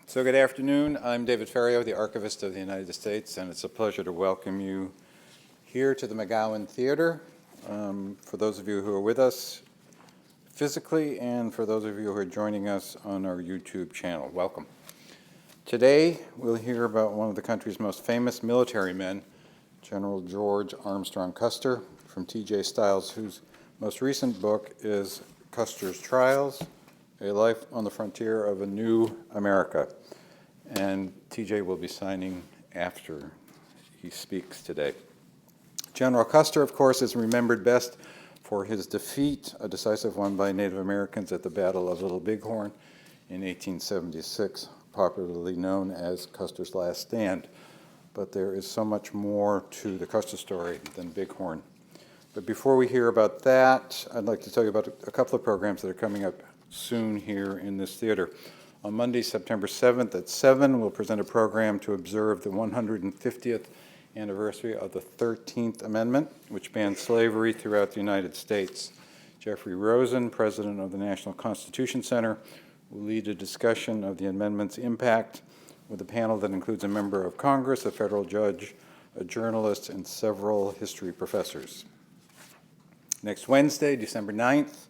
So good afternoon. I'm David Ferriero, the Archivist of the United States, and it's a pleasure to welcome you here to the McGowan Theater. For those of you who are with us physically and for those of you who are joining us on our YouTube channel, welcome. Today we'll hear about one of the country's most famous military men, General George Armstrong Custer, from T.J. Stiles, whose most recent book is Custers Trials, A Life on the Frontier of a New America. And TJ will be signing after he speaks today. General Custer, of course, is remembered best for his defeat, a decisive one by Native Americans at the Battle of Little Bighorn in 1876, popularly known as Custer's Last Stand. But there is so much more to the Custer story than Bighorn. But before we hear about that, I'd like to tell you about a couple of programs that are coming up soon here in this theater. On Monday, September 7th at 7, we'll present a program to observe the 150th anniversary of the 13th Amendment, which banned slavery throughout the United States. Jeffrey Rosen, president of the National Constitution Center, will lead a discussion of the amendment's impact with a panel that includes a member of Congress, a federal judge, a journalist, and several history professors. Next Wednesday, December 9th,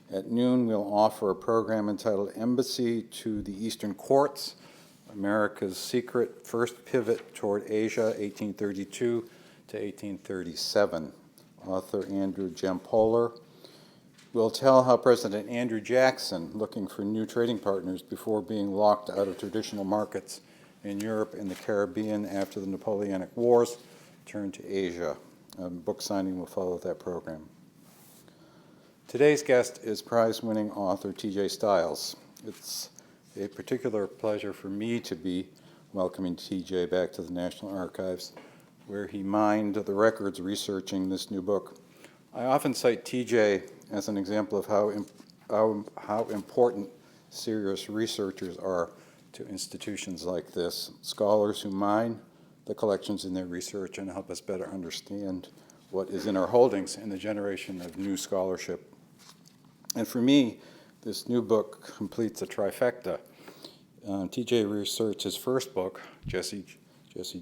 at noon, we'll offer a program entitled Embassy to the Eastern Courts, America's Secret First Pivot Toward Asia, 1832 to 1837. Author Andrew Gempoler will tell how President Andrew Jackson, looking for new trading partners before being locked out of traditional markets in Europe and the Caribbean after the Napoleonic Wars, turned to Asia. Book signing will follow that program. Today's guest is prize-winning author T.J. Stiles. It's a particular pleasure for me to be welcoming T.J. back to the National Archives, where he mined the records researching this new book. I often cite T.J. as an example of how important serious researchers are to institutions like this, scholars who mine the collections in their research and help us better understand what is in our holdings in the generation of new scholarship. And for me, this new book completes a trifecta. T.J. researched his first book, Jesse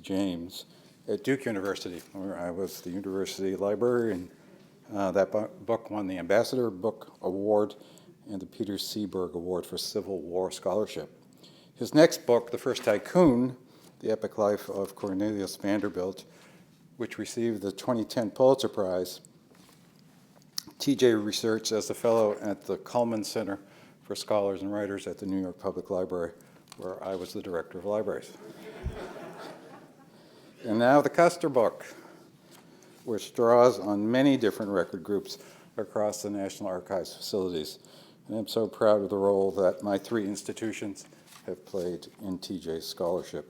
James, at Duke University, where I was the university librarian. That book won the Ambassador Book Award and the Peter Seaberg Award for Civil War Scholarship. His next book, The First Tycoon, The Epic Life of Cornelius Vanderbilt, which received the 2010 Pulitzer Prize, T.J. researched as a fellow at the Cullman Center for Scholars and Writers at the New York Public Library, where I was the director of libraries. And now the Custer book, which draws on many different record groups across the National Archives facilities. And I'm so proud of the role that my three institutions have played in T.J.'s scholarship.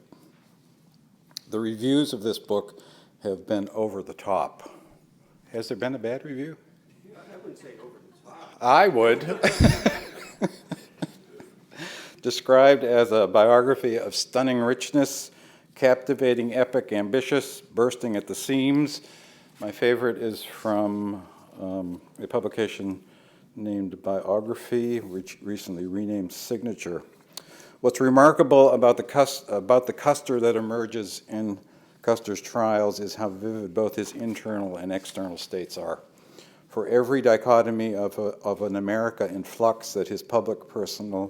The reviews of this book have been over the top. Has there been a bad review? I wouldn't say over the top. I would. Described as a biography of stunning richness, captivating, epic, ambitious, bursting at the seams. My favorite is from a publication named Biography, which recently renamed Signature. What's remarkable about the Custer that emerges in Custer's Trials is how vivid both his internal and external states are. For every dichotomy of an America in flux that his public persona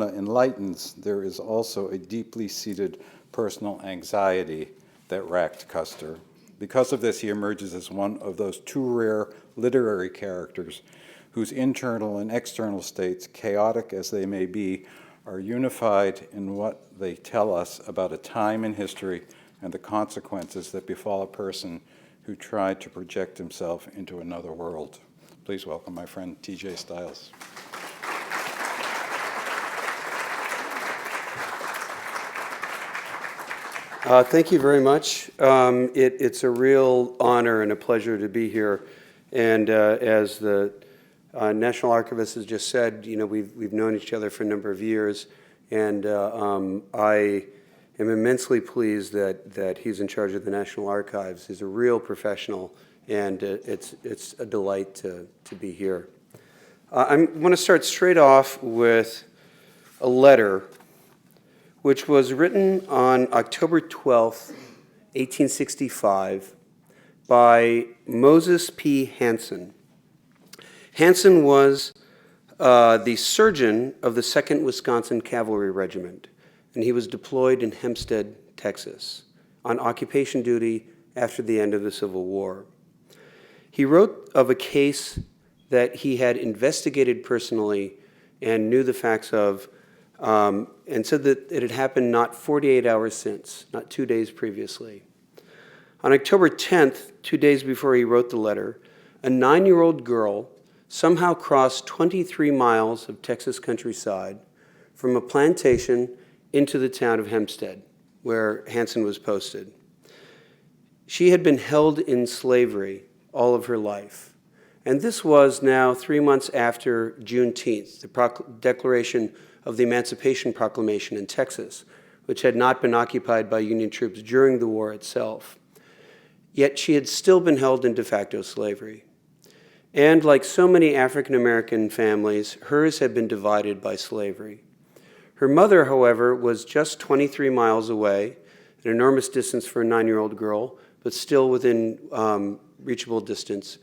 enlightens, there is also a deeply seated personal anxiety that racked Custer. Because of this, he emerges as one of those two rare literary characters whose internal and external states, chaotic as they may be, are unified in what they tell us about a time in history and the consequences that befall a person who tried to project himself into another world. Please welcome my friend T.J. Stiles. Thank you very much. It's a real honor and a pleasure to be here. And as the National Archivist has just said, you know, we've known each other for a number of years, and I am immensely pleased that he's in charge of the National Archives. He's a real professional, and it's a delight to be here. I want to start straight off with a letter which was written on October 12th, 1865, by Moses P. Hanson. Hanson was the surgeon of the 2nd Wisconsin Cavalry Regiment, and he was deployed in Hempstead, Texas, on occupation duty after the end of the Civil War. He wrote of a case that he had investigated personally and knew the facts of, and said that it had happened not 48 hours since, not 2 days previously. On October 10th, 2 days before he wrote the letter, a 9-year-old girl somehow crossed 23 miles of Texas countryside from a plantation into the town of Hempstead, where Hanson was posted. She had been held in slavery all of her life. And this was now 3 months after Juneteenth, the declaration of the Emancipation Proclamation in Texas, which had not been occupied by Union troops during the war itself. Yet she had still been held in de facto slavery. And like so many African American families, hers had been divided by slavery. Her mother, however, was just 23 miles away, an enormous distance for a 9-year-old girl, but still within reachable distance,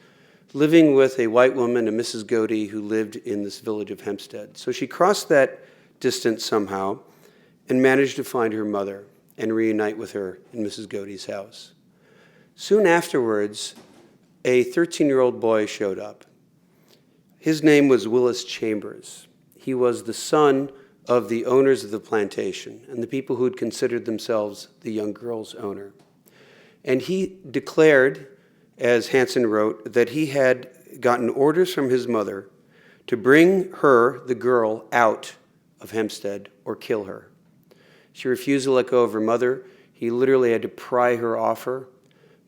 living with a white woman, a Mrs. Godey, who lived in this village of Hempstead. So she crossed that distance somehow and managed to find her mother and reunite with her in Mrs. Godey's house. Soon afterwards, a 13-year-old boy showed up. His name was Willis Chambers. He was the son of the owners of the plantation and the people who had considered themselves the young girl's owner. And he declared, as Hanson wrote, that he had gotten orders from his mother to bring her, the girl, out of Hempstead or kill her. She refused to let go of her mother. He literally had to pry her off her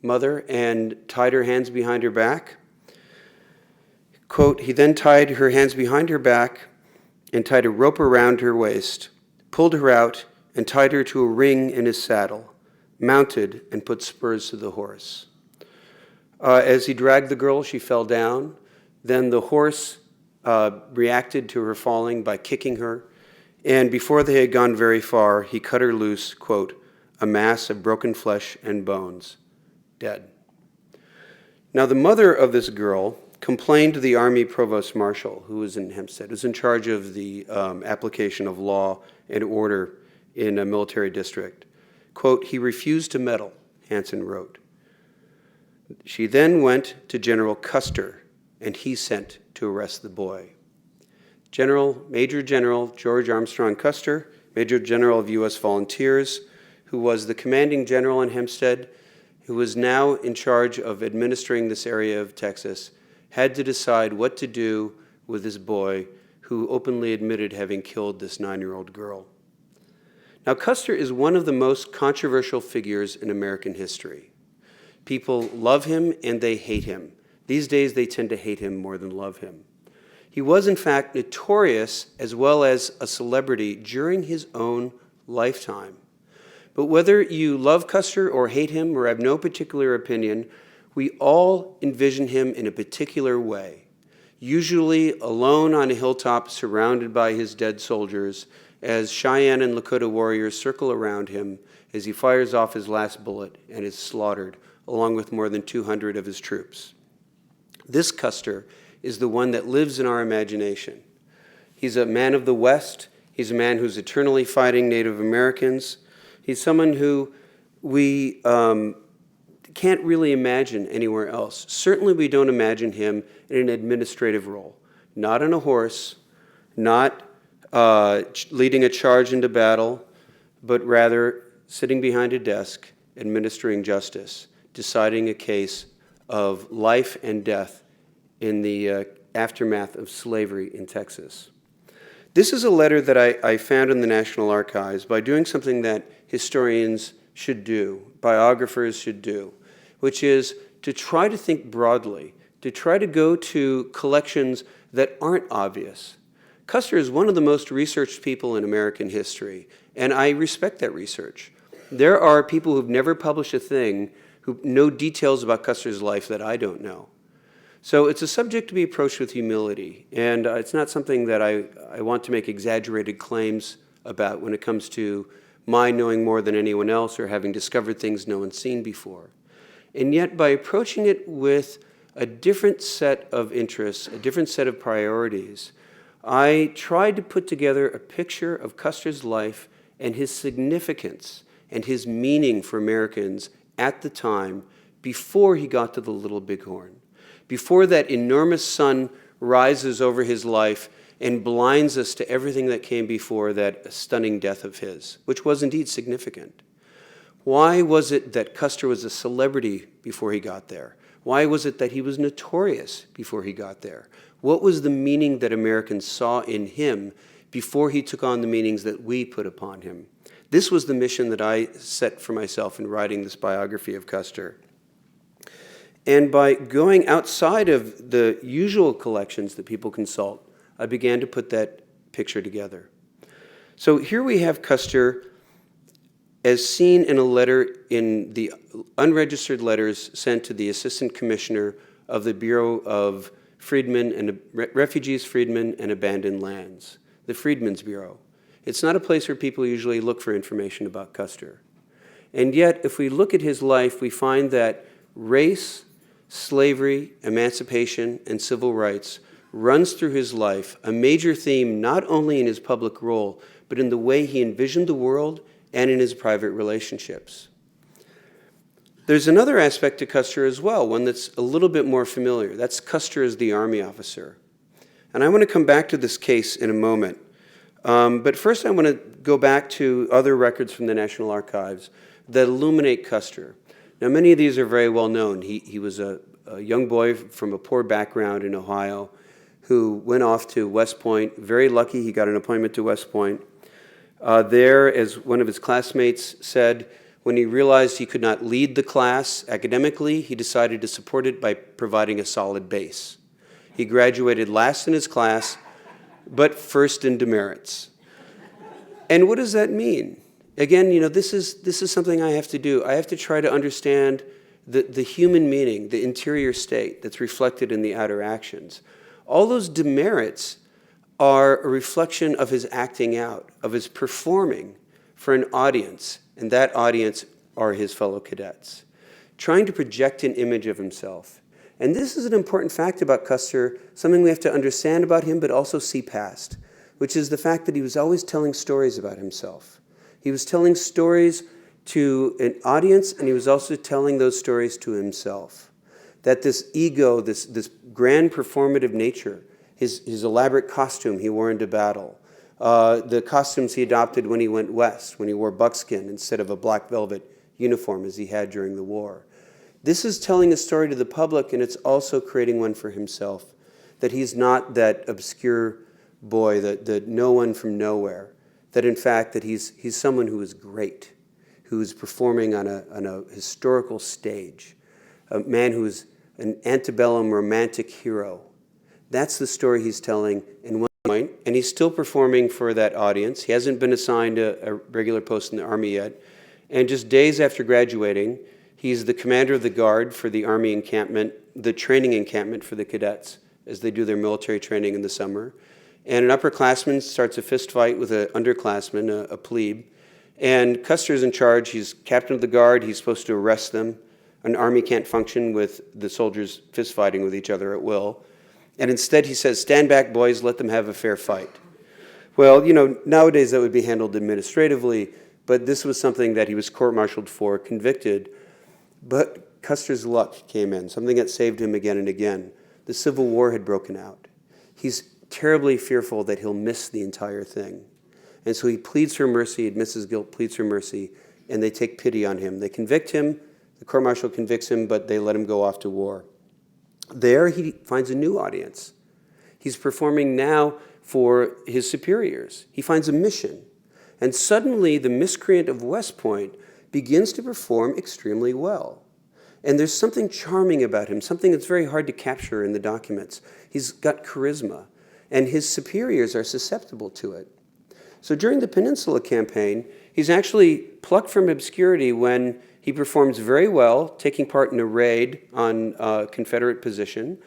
mother and tied her hands behind her back. Quote, he then tied her hands behind her back and tied a rope around her waist, pulled her out, and tied her to a ring in his saddle, mounted, and put spurs to the horse. As he dragged the girl, she fell down. Then the horse reacted to her falling by kicking her. And before they had gone very far, he cut her loose, quote, a mass of broken flesh and bones, dead. Now, the mother of this girl complained to the Army Provost Marshal, who was in Hempstead, who was in charge of the application of law and order in a military district. Quote, he refused to meddle, Hanson wrote. She then went to General Custer, and he sent to arrest the boy. Major General George Armstrong Custer, Major General of U.S. Volunteers, who was the commanding general in Hempstead, who was now in charge of administering this area of Texas, had to decide what to do with this boy who openly admitted having killed this 9-year-old girl. Now, Custer is one of the most controversial figures in American history. People love him and they hate him. These days, they tend to hate him more than love him. He was, in fact, notorious as well as a celebrity during his own lifetime. But whether you love Custer or hate him or have no particular opinion, we all envision him in a particular way, usually alone on a hilltop surrounded by his dead soldiers as Cheyenne and Lakota warriors circle around him as he fires off his last bullet and is slaughtered, along with more than 200 of his troops. This Custer is the one that lives in our imagination. He's a man of the West. He's a man who's eternally fighting Native Americans. He's someone who we can't really imagine anywhere else. Certainly we don't imagine him in an administrative role, not on a horse, not leading a charge into battle, but rather sitting behind a desk, administering justice, deciding a case of life and death in the aftermath of slavery in Texas. This is a letter that I found in the National Archives by doing something that historians should do, biographers should do, which is to try to think broadly, to try to go to collections that aren't obvious. Custer is one of the most researched people in American history, and I respect that research. There are people who've never published a thing who know details about Custer's life that I don't know. So it's a subject to be approached with humility, and it's not something that I want to make exaggerated claims about when it comes to my knowing more than anyone else or having discovered things no one's seen before. And yet, by approaching it with a different set of interests, a different set of priorities, I tried to put together a picture of Custer's life and his significance and his meaning for Americans at the time before he got to the Little Bighorn, before that enormous sun rises over his life and blinds us to everything that came before that stunning death of his, which was indeed significant. Why was it that Custer was a celebrity before he got there? Why was it that he was notorious before he got there? What was the meaning that Americans saw in him before he took on the meanings that we put upon him? This was the mission that I set for myself in writing this biography of Custer. And by going outside of the usual collections that people consult, I began to put that picture together. So here we have Custer as seen in a letter in the unregistered letters sent to the Assistant Commissioner of the Bureau of Freedmen and Refugees, Freedmen, and Abandoned Lands, the Freedmen's Bureau. It's not a place where people usually look for information about Custer. And yet, if we look at his life, we find that race, slavery, emancipation, and civil rights runs through his life, a major theme not only in his public role, but in the way he envisioned the world and in his private relationships. There's another aspect to Custer as well, one that's a little bit more familiar. That's Custer as the Army officer. And I want to come back to this case in a moment. But first I want to go back to other records from the National Archives that illuminate Custer. Now, many of these are very well known. He was a young boy from a poor background in Ohio who went off to West Point. Very lucky he got an appointment to West Point. There, as one of his classmates said, when he realized he could not lead the class academically, he decided to support it by providing a solid base. He graduated last in his class, but first in demerits. And what does that mean? Again, this is something I have to do. I have to try to understand the human meaning, the interior state that's reflected in the outer actions. All those demerits are a reflection of his acting out, of his performing for an audience, and that audience are his fellow cadets, trying to project an image of himself. And this is an important fact about Custer, something we have to understand about him but also see past, which is the fact that he was always telling stories about himself. He was telling stories to an audience, and he was also telling those stories to himself. That this ego, this grand performative nature, his elaborate costume he wore into battle, the costumes he adopted when he went west, when he wore buckskin instead of a black velvet uniform as he had during the war. This is telling a story to the public, and it's also creating one for himself, that he's not that obscure boy, the no one from nowhere, that in fact that he's someone who is great, who is performing on a historical stage, a man who is an antebellum romantic hero. That's the story he's telling in one point, and he's still performing for that audience. He hasn't been assigned a regular post in the Army yet, and just days after graduating, he's the commander of the guard for the Army encampment, the training encampment for the cadets as they do their military training in the summer. And an upperclassman starts a fist fight with an underclassman, a plebe, and Custer's in charge. He's captain of the guard. He's supposed to arrest them. An army can't function with the soldiers fist fighting with each other at will. And instead he says, "Stand back, boys, let them have a fair fight." Well, nowadays that would be handled administratively, but this was something that he was court-martialed for, convicted. But Custer's luck came in, something that saved him again and again. The Civil War had broken out. He's terribly fearful that he'll miss the entire thing. And so he pleads for mercy, admits his guilt, pleads for mercy, and they take pity on him. They convict him, the court-martial convicts him, but they let him go off to war. There he finds a new audience. He's performing now for his superiors. He finds a mission. And suddenly the miscreant of West Point begins to perform extremely well. And there's something charming about him, something that's very hard to capture in the documents. He's got charisma, and his superiors are susceptible to it. So during the Peninsula Campaign, he's actually plucked from obscurity when he performs very well, taking part in a raid on a Confederate position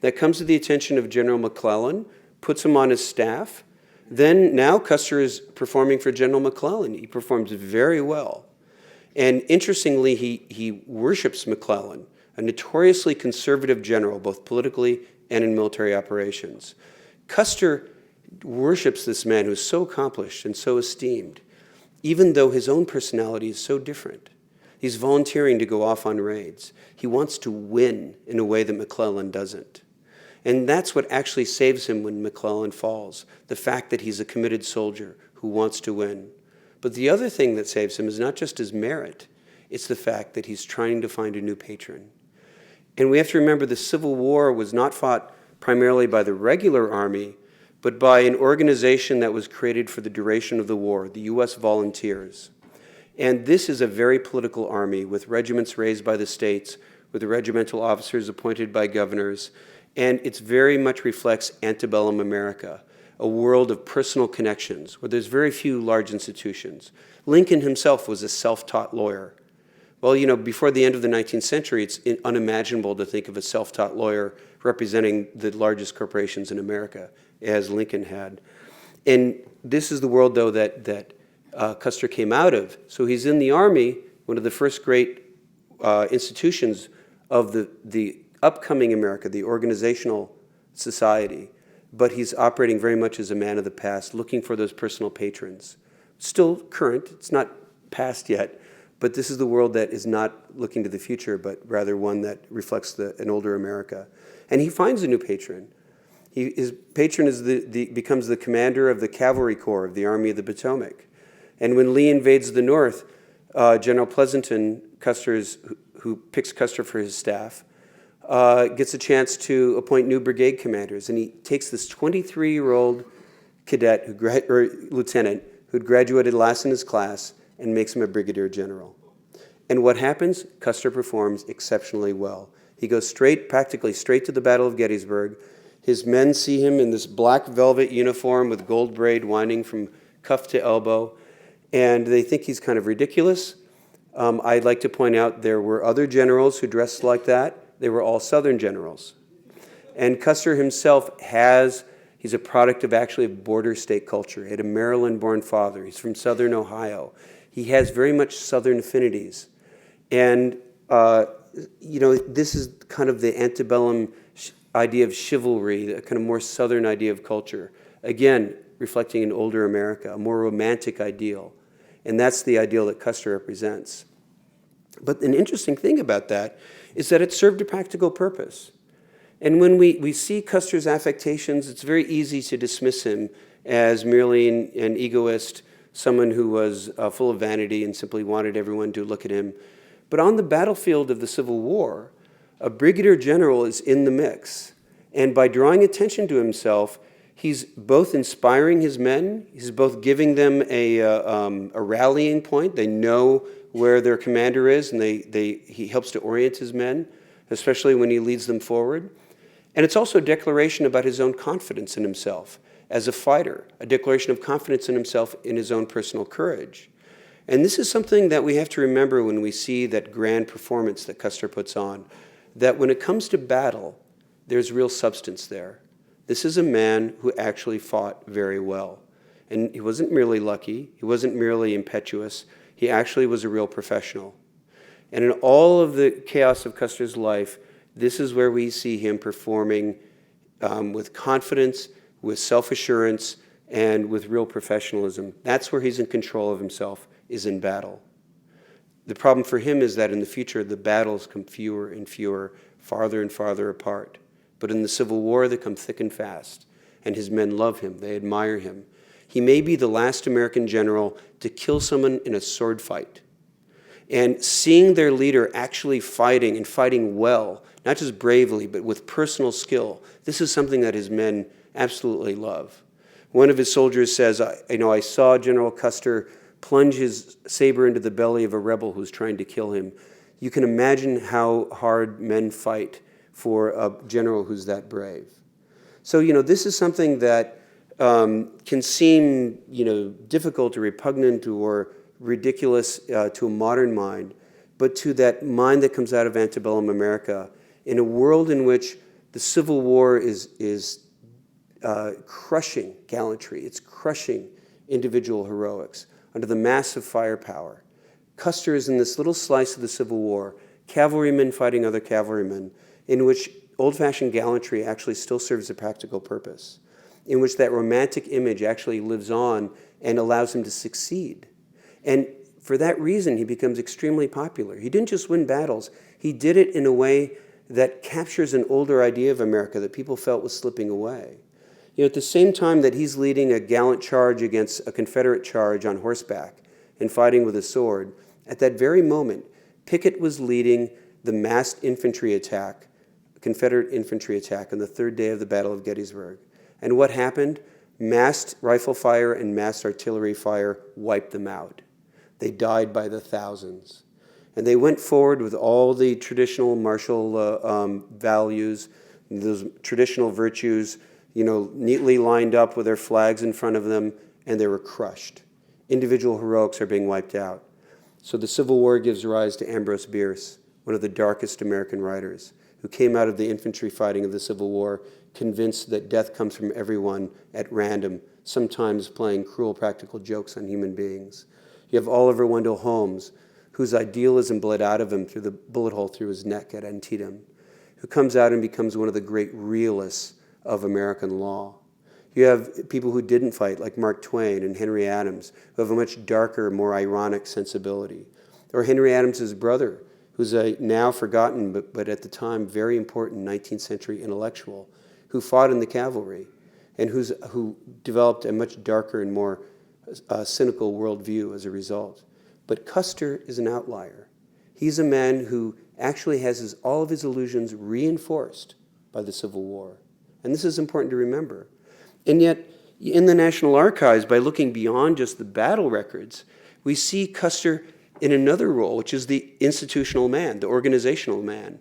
that comes to the attention of General McClellan, puts him on his staff. Then now Custer is performing for General McClellan. He performs very well. And interestingly, he worships McClellan, a notoriously conservative general, both politically and in military operations. Custer worships this man who's so accomplished and so esteemed, even though his own personality is so different. He's volunteering to go off on raids. He wants to win in a way that McClellan doesn't. And that's what actually saves him when McClellan falls, the fact that he's a committed soldier who wants to win. But the other thing that saves him is not just his merit, it's the fact that he's trying to find a new patron. And we have to remember the Civil War was not fought primarily by the regular army, but by an organization that was created for the duration of the war, the U.S. Volunteers. And this is a very political army with regiments raised by the states, with the regimental officers appointed by governors, and it very much reflects antebellum America, a world of personal connections where there's very few large institutions. Lincoln himself was a self-taught lawyer. Well, you know, before the end of the 19th century, it's unimaginable to think of a self-taught lawyer representing the largest corporations in America, as Lincoln had. And this is the world, though, that Custer came out of. So he's in the Army, one of the first great institutions of the upcoming America, the organizational society. But he's operating very much as a man of the past, looking for those personal patrons. Still current, it's not past yet, but this is the world that is not looking to the future, but rather one that reflects an older America. And he finds a new patron. His patron is becomes the commander of the Cavalry Corps of the Army of the Potomac. And when Lee invades the North, General Pleasanton, who picks Custer for his staff, gets a chance to appoint new brigade commanders. And he takes this 23-year-old cadet, lieutenant, who'd graduated last in his class, and makes him a brigadier general. And what happens? Custer performs exceptionally well. He goes practically straight to the Battle of Gettysburg. His men see him in this black velvet uniform with gold braid winding from cuff to elbow, and they think he's kind of ridiculous. I'd like to point out there were other generals who dressed like that. They were all Southern generals. And Custer himself he's a product of actually a border state culture. He had a Maryland-born father. He's from Southern Ohio. He has very much Southern affinities. And, you know, this is kind of the antebellum idea of chivalry, a kind of more Southern idea of culture. Again, reflecting an older America, a more romantic ideal. And that's the ideal that Custer represents. But an interesting thing about that is that it served a practical purpose. And when we see Custer's affectations, it's very easy to dismiss him as merely an egoist, someone who was full of vanity and simply wanted everyone to look at him. But on the battlefield of the Civil War, a brigadier general is in the mix. And by drawing attention to himself, he's both inspiring his men, he's both giving them a rallying point. They know where their commander is, and he helps to orient his men, especially when he leads them forward. And it's also a declaration about his own confidence in himself as a fighter, a declaration of confidence in himself in his own personal courage. And this is something that we have to remember when we see that grand performance that Custer puts on, that when it comes to battle, there's real substance there. This is a man who actually fought very well. And he wasn't merely lucky, he wasn't merely impetuous, he actually was a real professional. And in all of the chaos of Custer's life, this is where we see him performing with confidence, with self-assurance, and with real professionalism. That's where he's in control of himself, is in battle. The problem for him is that in the future, the battles come fewer and fewer, farther and farther apart. But in the Civil War, they come thick and fast. And his men love him. They admire him. He may be the last American general to kill someone in a sword fight. And seeing their leader actually fighting, and fighting well, not just bravely, but with personal skill, this is something that his men absolutely love. One of his soldiers says, I saw General Custer plunge his saber into the belly of a rebel who's trying to kill him. You can imagine how hard men fight for a general who's that brave. So, this is something that can seem, difficult or repugnant or ridiculous to a modern mind, but to that mind that comes out of antebellum America, in a world in which the Civil War is crushing gallantry. It's crushing individual heroics under the massive firepower. Custer is in this little slice of the Civil War, cavalrymen fighting other cavalrymen, in which old-fashioned gallantry actually still serves a practical purpose, in which that romantic image actually lives on and allows him to succeed. And for that reason, he becomes extremely popular. He didn't just win battles, he did it in a way that captures an older idea of America that people felt was slipping away. You know, at the same time that he's leading a gallant charge against a Confederate charge on horseback and fighting with a sword, at that very moment, Pickett was leading the massed infantry attack, Confederate infantry attack, on the third day of the Battle of Gettysburg. And what happened? Massed rifle fire and massed artillery fire wiped them out. They died by the thousands. And they went forward with all the traditional martial values, those traditional virtues, you know, neatly lined up with their flags in front of them, and they were crushed. Individual heroics are being wiped out. So the Civil War gives rise to Ambrose Bierce, one of the darkest American writers, who came out of the infantry fighting of the Civil War, convinced that death comes from everyone at random, sometimes playing cruel practical jokes on human beings. You have Oliver Wendell Holmes, whose idealism bled out of him through the bullet hole through his neck at Antietam, who comes out and becomes one of the great realists of American law. You have people who didn't fight, like Mark Twain and Henry Adams, who have a much darker, more ironic sensibility. Or Henry Adams's brother, who's a now forgotten, but at the time very important 19th century intellectual, who fought in the cavalry and who developed a much darker and more cynical worldview as a result. But Custer is an outlier. He's a man who actually has all of his illusions reinforced by the Civil War. And this is important to remember. And yet, in the National Archives, by looking beyond just the battle records, we see Custer in another role, which is the institutional man, the organizational man.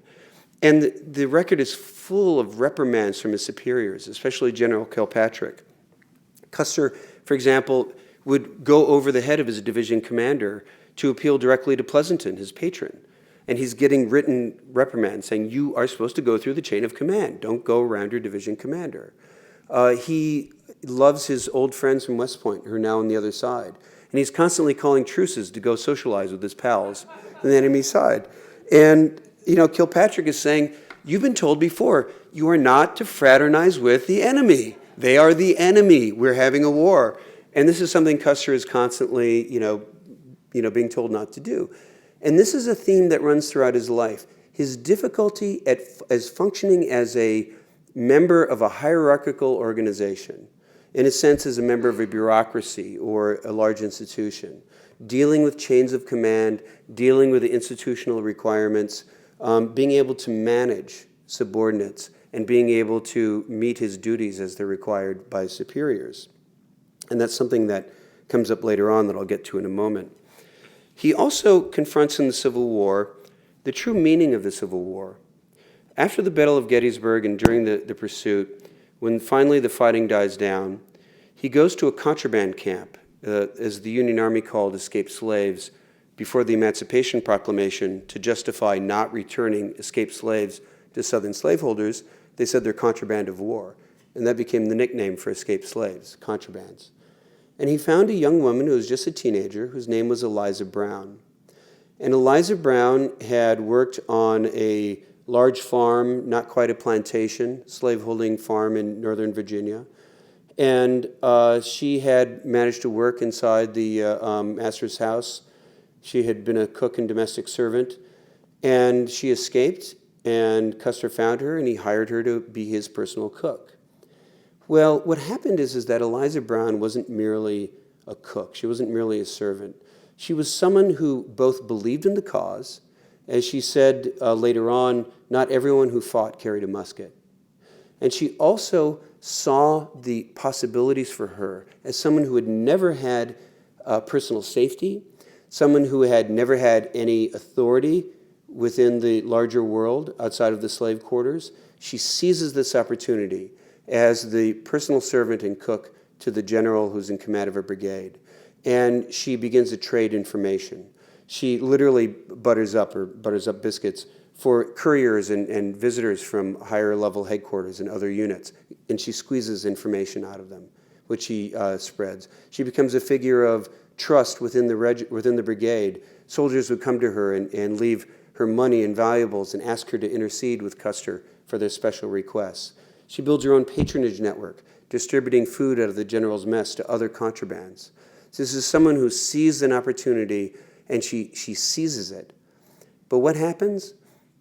And the record is full of reprimands from his superiors, especially General Kilpatrick. Custer, for example, would go over the head of his division commander to appeal directly to Pleasanton, his patron. And he's getting written reprimands saying, you are supposed to go through the chain of command. Don't go around your division commander. He loves his old friends from West Point who are now on the other side. And he's constantly calling truces to go socialize with his pals on the enemy side. And, you know, Kilpatrick is saying, you've been told before, you are not to fraternize with the enemy. They are the enemy. We're having a war. And this is something Custer is constantly, being told not to do. And this is a theme that runs throughout his life. His difficulty as functioning as a member of a hierarchical organization, in a sense as a member of a bureaucracy or a large institution, dealing with chains of command, dealing with the institutional requirements, being able to manage subordinates, and being able to meet his duties as they're required by superiors. And that's something that comes up later on that I'll get to in a moment. He also confronts in the Civil War the true meaning of the Civil War. After the Battle of Gettysburg and during the pursuit, when finally the fighting dies down, he goes to a contraband camp, as the Union Army called escaped slaves, before the Emancipation Proclamation to justify not returning escaped slaves to Southern slaveholders. They said they're contraband of war. And that became the nickname for escaped slaves, contrabands. And he found a young woman who was just a teenager, whose name was Eliza Brown. And Eliza Brown had worked on a large farm, not quite a plantation, slaveholding farm in Northern Virginia. And she had managed to work inside the master's house. She had been a cook and domestic servant. And she escaped, and Custer found her, and he hired her to be his personal cook. Well, what happened is that Eliza Brown wasn't merely a cook. She wasn't merely a servant. She was someone who both believed in the cause. As she said later on, not everyone who fought carried a musket. And she also saw the possibilities for her as someone who had never had personal safety, someone who had never had any authority within the larger world outside of the slave quarters. She seizes this opportunity as the personal servant and cook to the general who's in command of her brigade. And she begins to trade information. She literally butters up biscuits for couriers and visitors from higher level headquarters and other units, and she squeezes information out of them, which she spreads. She becomes a figure of trust within the brigade. Soldiers would come to her and leave her money and valuables and ask her to intercede with Custer for their special requests. She builds her own patronage network, distributing food out of the general's mess to other contrabands. So this is someone who sees an opportunity, and she seizes it. But what happens?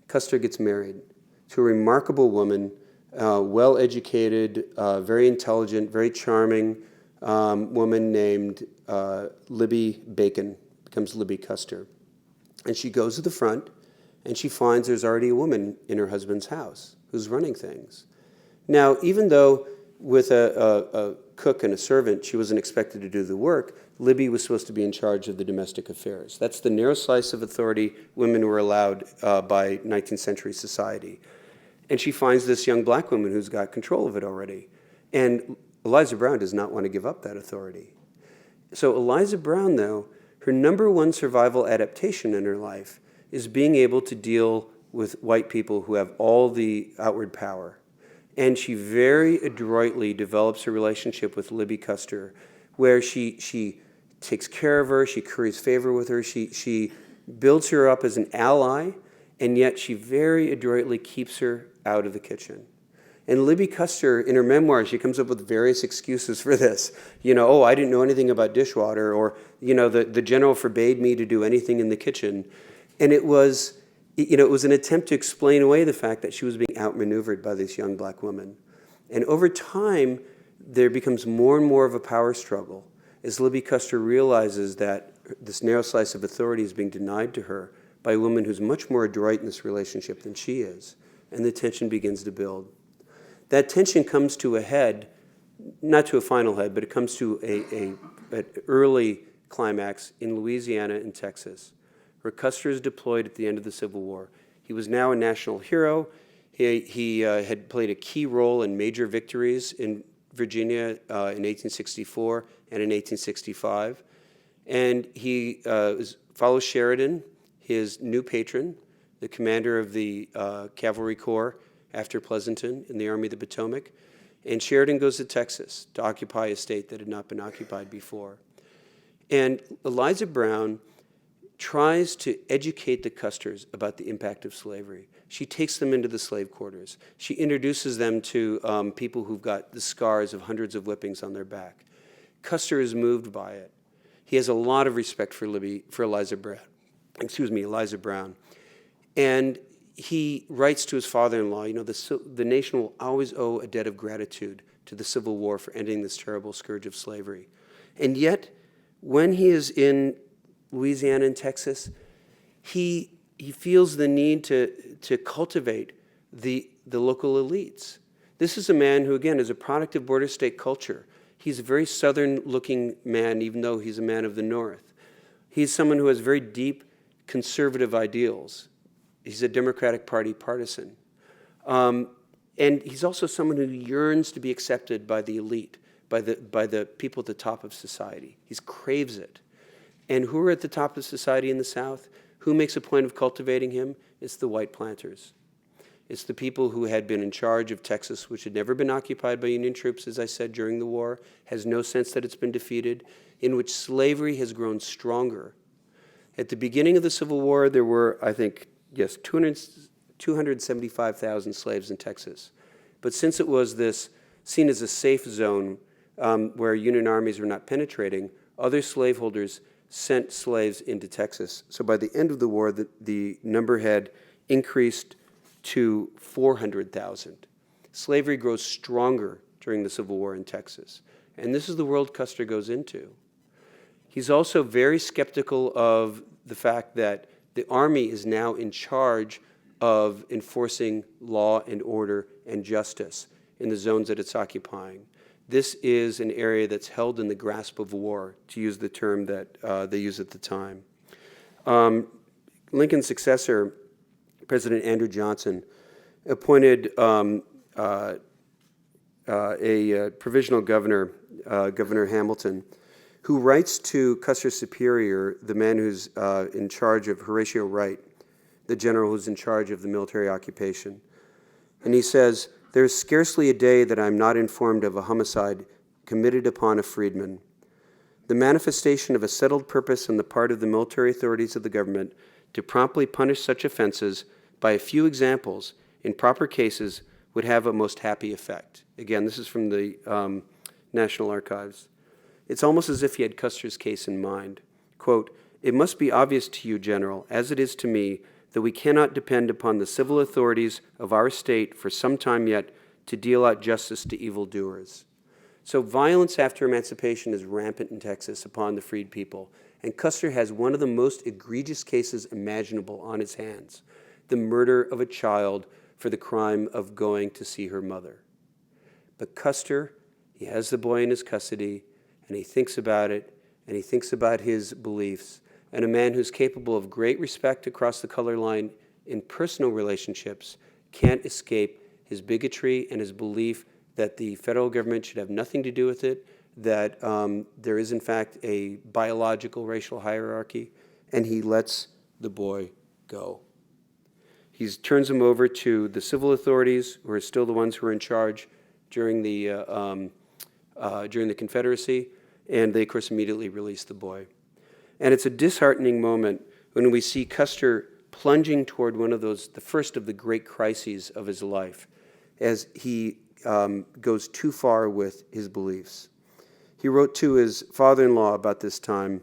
Custer gets married to a remarkable woman, well-educated, very intelligent, very charming woman named Libby Bacon, becomes Libby Custer. And she goes to the front, and she finds there's already a woman in her husband's house who's running things. Now, even though with a cook and a servant, she wasn't expected to do the work, Libby was supposed to be in charge of the domestic affairs. That's the narrow slice of authority women were allowed by 19th century society. And she finds this young black woman who's got control of it already. And Eliza Brown does not want to give up that authority. So Eliza Brown, though, her number one survival adaptation in her life is being able to deal with white people who have all the outward power. And she very adroitly develops a relationship with Libby Custer, where she takes care of her, she curries favor with her, she builds her up as an ally, and yet she very adroitly keeps her out of the kitchen. And Libby Custer, in her memoir, she comes up with various excuses for this. Oh, I didn't know anything about dishwater, or, the general forbade me to do anything in the kitchen. And it was an attempt to explain away the fact that she was being outmaneuvered by this young black woman. And over time, there becomes more and more of a power struggle as Libby Custer realizes that this narrow slice of authority is being denied to her by a woman who's much more adroit in this relationship than she is. And the tension begins to build. That tension comes to a head, not to a final head, but it comes to an early climax in Louisiana and Texas, where Custer is deployed at the end of the Civil War. He was now a national hero. He had played a key role in major victories in Virginia in 1864 and in 1865. And he follows Sheridan, his new patron, the commander of the Cavalry Corps after Pleasanton in the Army of the Potomac. And Sheridan goes to Texas to occupy a state that had not been occupied before. And Eliza Brown tries to educate the Custers about the impact of slavery. She takes them into the slave quarters. She introduces them to people who've got the scars of hundreds of whippings on their back. Custer is moved by it. He has a lot of respect for Eliza Brown. And he writes to his father-in-law, the nation will always owe a debt of gratitude to the Civil War for ending this terrible scourge of slavery. And yet, when he is in Louisiana and Texas, he feels the need to cultivate the local elites. This is a man who, again, is a product of border state culture. He's a very southern-looking man, even though he's a man of the North. He's someone who has very deep conservative ideals. He's a Democratic Party partisan. And he's also someone who yearns to be accepted by the elite, by the people at the top of society. He craves it. And who are at the top of society in the South? Who makes a point of cultivating him? It's the white planters. It's the people who had been in charge of Texas, which had never been occupied by Union troops, as I said, during the war, has no sense that it's been defeated, in which slavery has grown stronger. At the beginning of the Civil War, there were, I think, 275,000 slaves in Texas. But since it was seen as a safe zone where Union armies were not penetrating, other slaveholders sent slaves into Texas. So by the end of the war, the number had increased to 400,000. Slavery grows stronger during the Civil War in Texas. And this is the world Custer goes into. He's also very skeptical of the fact that the Army is now in charge of enforcing law and order and justice in the zones that it's occupying. This is an area that's held in the grasp of war, to use the term that they used at the time. Lincoln's successor, President Andrew Johnson, appointed a provisional governor, Governor Hamilton, who writes to Custer's superior, the man who's in charge of Horatio Wright, the general who's in charge of the military occupation. And he says, "There is scarcely a day that I am not informed of a homicide committed upon a freedman. The manifestation of a settled purpose on the part of the military authorities of the government to promptly punish such offenses by a few examples in proper cases would have a most happy effect." Again, this is from the National Archives. It's almost as if he had Custer's case in mind. Quote, "It must be obvious to you, General, as it is to me, that we cannot depend upon the civil authorities of our state for some time yet to deal out justice to evildoers." So violence after emancipation is rampant in Texas upon the freed people, and Custer has one of the most egregious cases imaginable on his hands, the murder of a child for the crime of going to see her mother. But Custer, he has the boy in his custody, and he thinks about it, and he thinks about his beliefs, and a man who's capable of great respect across the color line in personal relationships can't escape his bigotry and his belief that the federal government should have nothing to do with it, that there is in fact a biological racial hierarchy, and he lets the boy go. He turns him over to the civil authorities, who are still the ones who are in charge during the Confederacy, and they, of course, immediately release the boy. And it's a disheartening moment when we see Custer plunging toward one of those, the first of the great crises of his life, as he goes too far with his beliefs. He wrote to his father-in-law about this time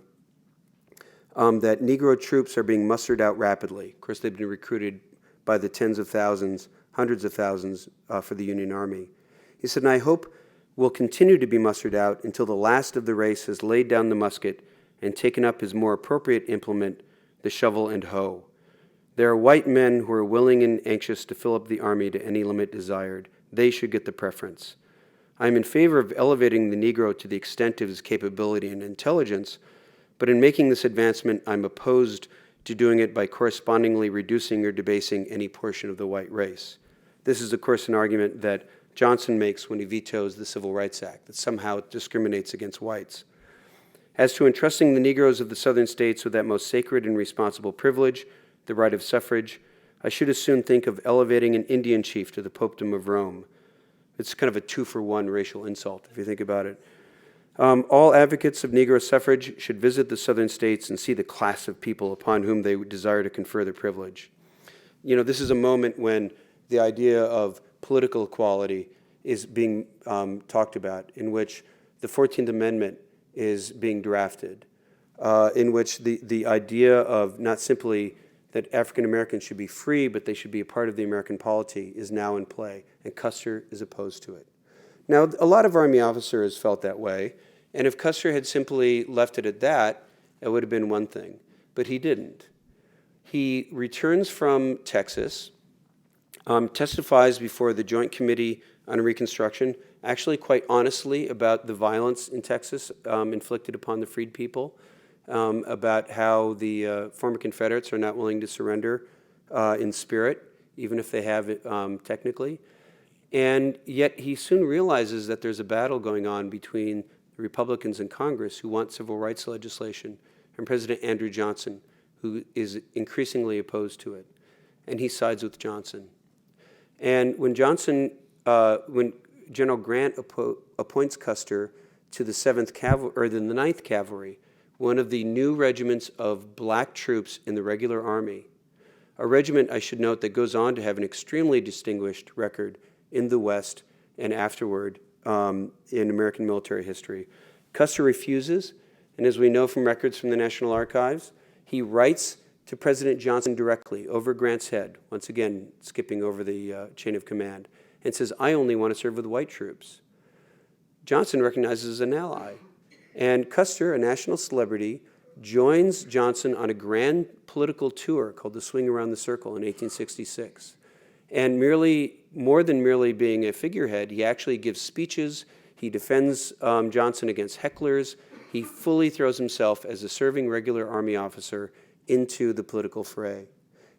that Negro troops are being mustered out rapidly. Of course, they've been recruited by the tens of thousands, hundreds of thousands for the Union Army. He said, "And I hope will continue to be mustered out until the last of the race has laid down the musket and taken up his more appropriate implement, the shovel and hoe. There are white men who are willing and anxious to fill up the army to any limit desired. They should get the preference. I am in favor of elevating the Negro to the extent of his capability and intelligence, but in making this advancement, I'm opposed to doing it by correspondingly reducing or debasing any portion of the white race." This is, of course, an argument that Johnson makes when he vetoes the Civil Rights Act, that somehow it discriminates against whites. "As to entrusting the Negroes of the southern states with that most sacred and responsible privilege, the right of suffrage, I should as soon think of elevating an Indian chief to the popedom of Rome." It's kind of a 2-for-1 racial insult, if you think about it. "All advocates of Negro suffrage should visit the southern states and see the class of people upon whom they desire to confer the privilege." You know, this is a moment when the idea of political equality is being talked about, in which the 14th Amendment is being drafted, in which the idea of not simply that African Americans should be free, but they should be a part of the American polity is now in play, and Custer is opposed to it. Now, a lot of Army officers felt that way, and if Custer had simply left it at that, it would have been one thing, but he didn't. He returns from Texas, testifies before the Joint Committee on Reconstruction, actually quite honestly about the violence in Texas inflicted upon the freed people, about how the former Confederates are not willing to surrender in spirit, even if they have it technically. And yet he soon realizes that there's a battle going on between the Republicans in Congress who want civil rights legislation and President Andrew Johnson, who is increasingly opposed to it. And he sides with Johnson. And when when General Grant appoints Custer to the 7th Cavalry, or the 9th Cavalry, one of the new regiments of black troops in the regular army, a regiment, I should note, that goes on to have an extremely distinguished record in the West and afterward in American military history. Custer refuses, and as we know from records from the National Archives, he writes to President Johnson directly over Grant's head, once again skipping over the chain of command, and says, "I only want to serve with white troops." Johnson recognizes an ally, and Custer, a national celebrity, joins Johnson on a grand political tour called the Swing Around the Circle in 1866. And more than merely being a figurehead, he actually gives speeches, he defends Johnson against hecklers, he fully throws himself as a serving regular Army officer into the political fray.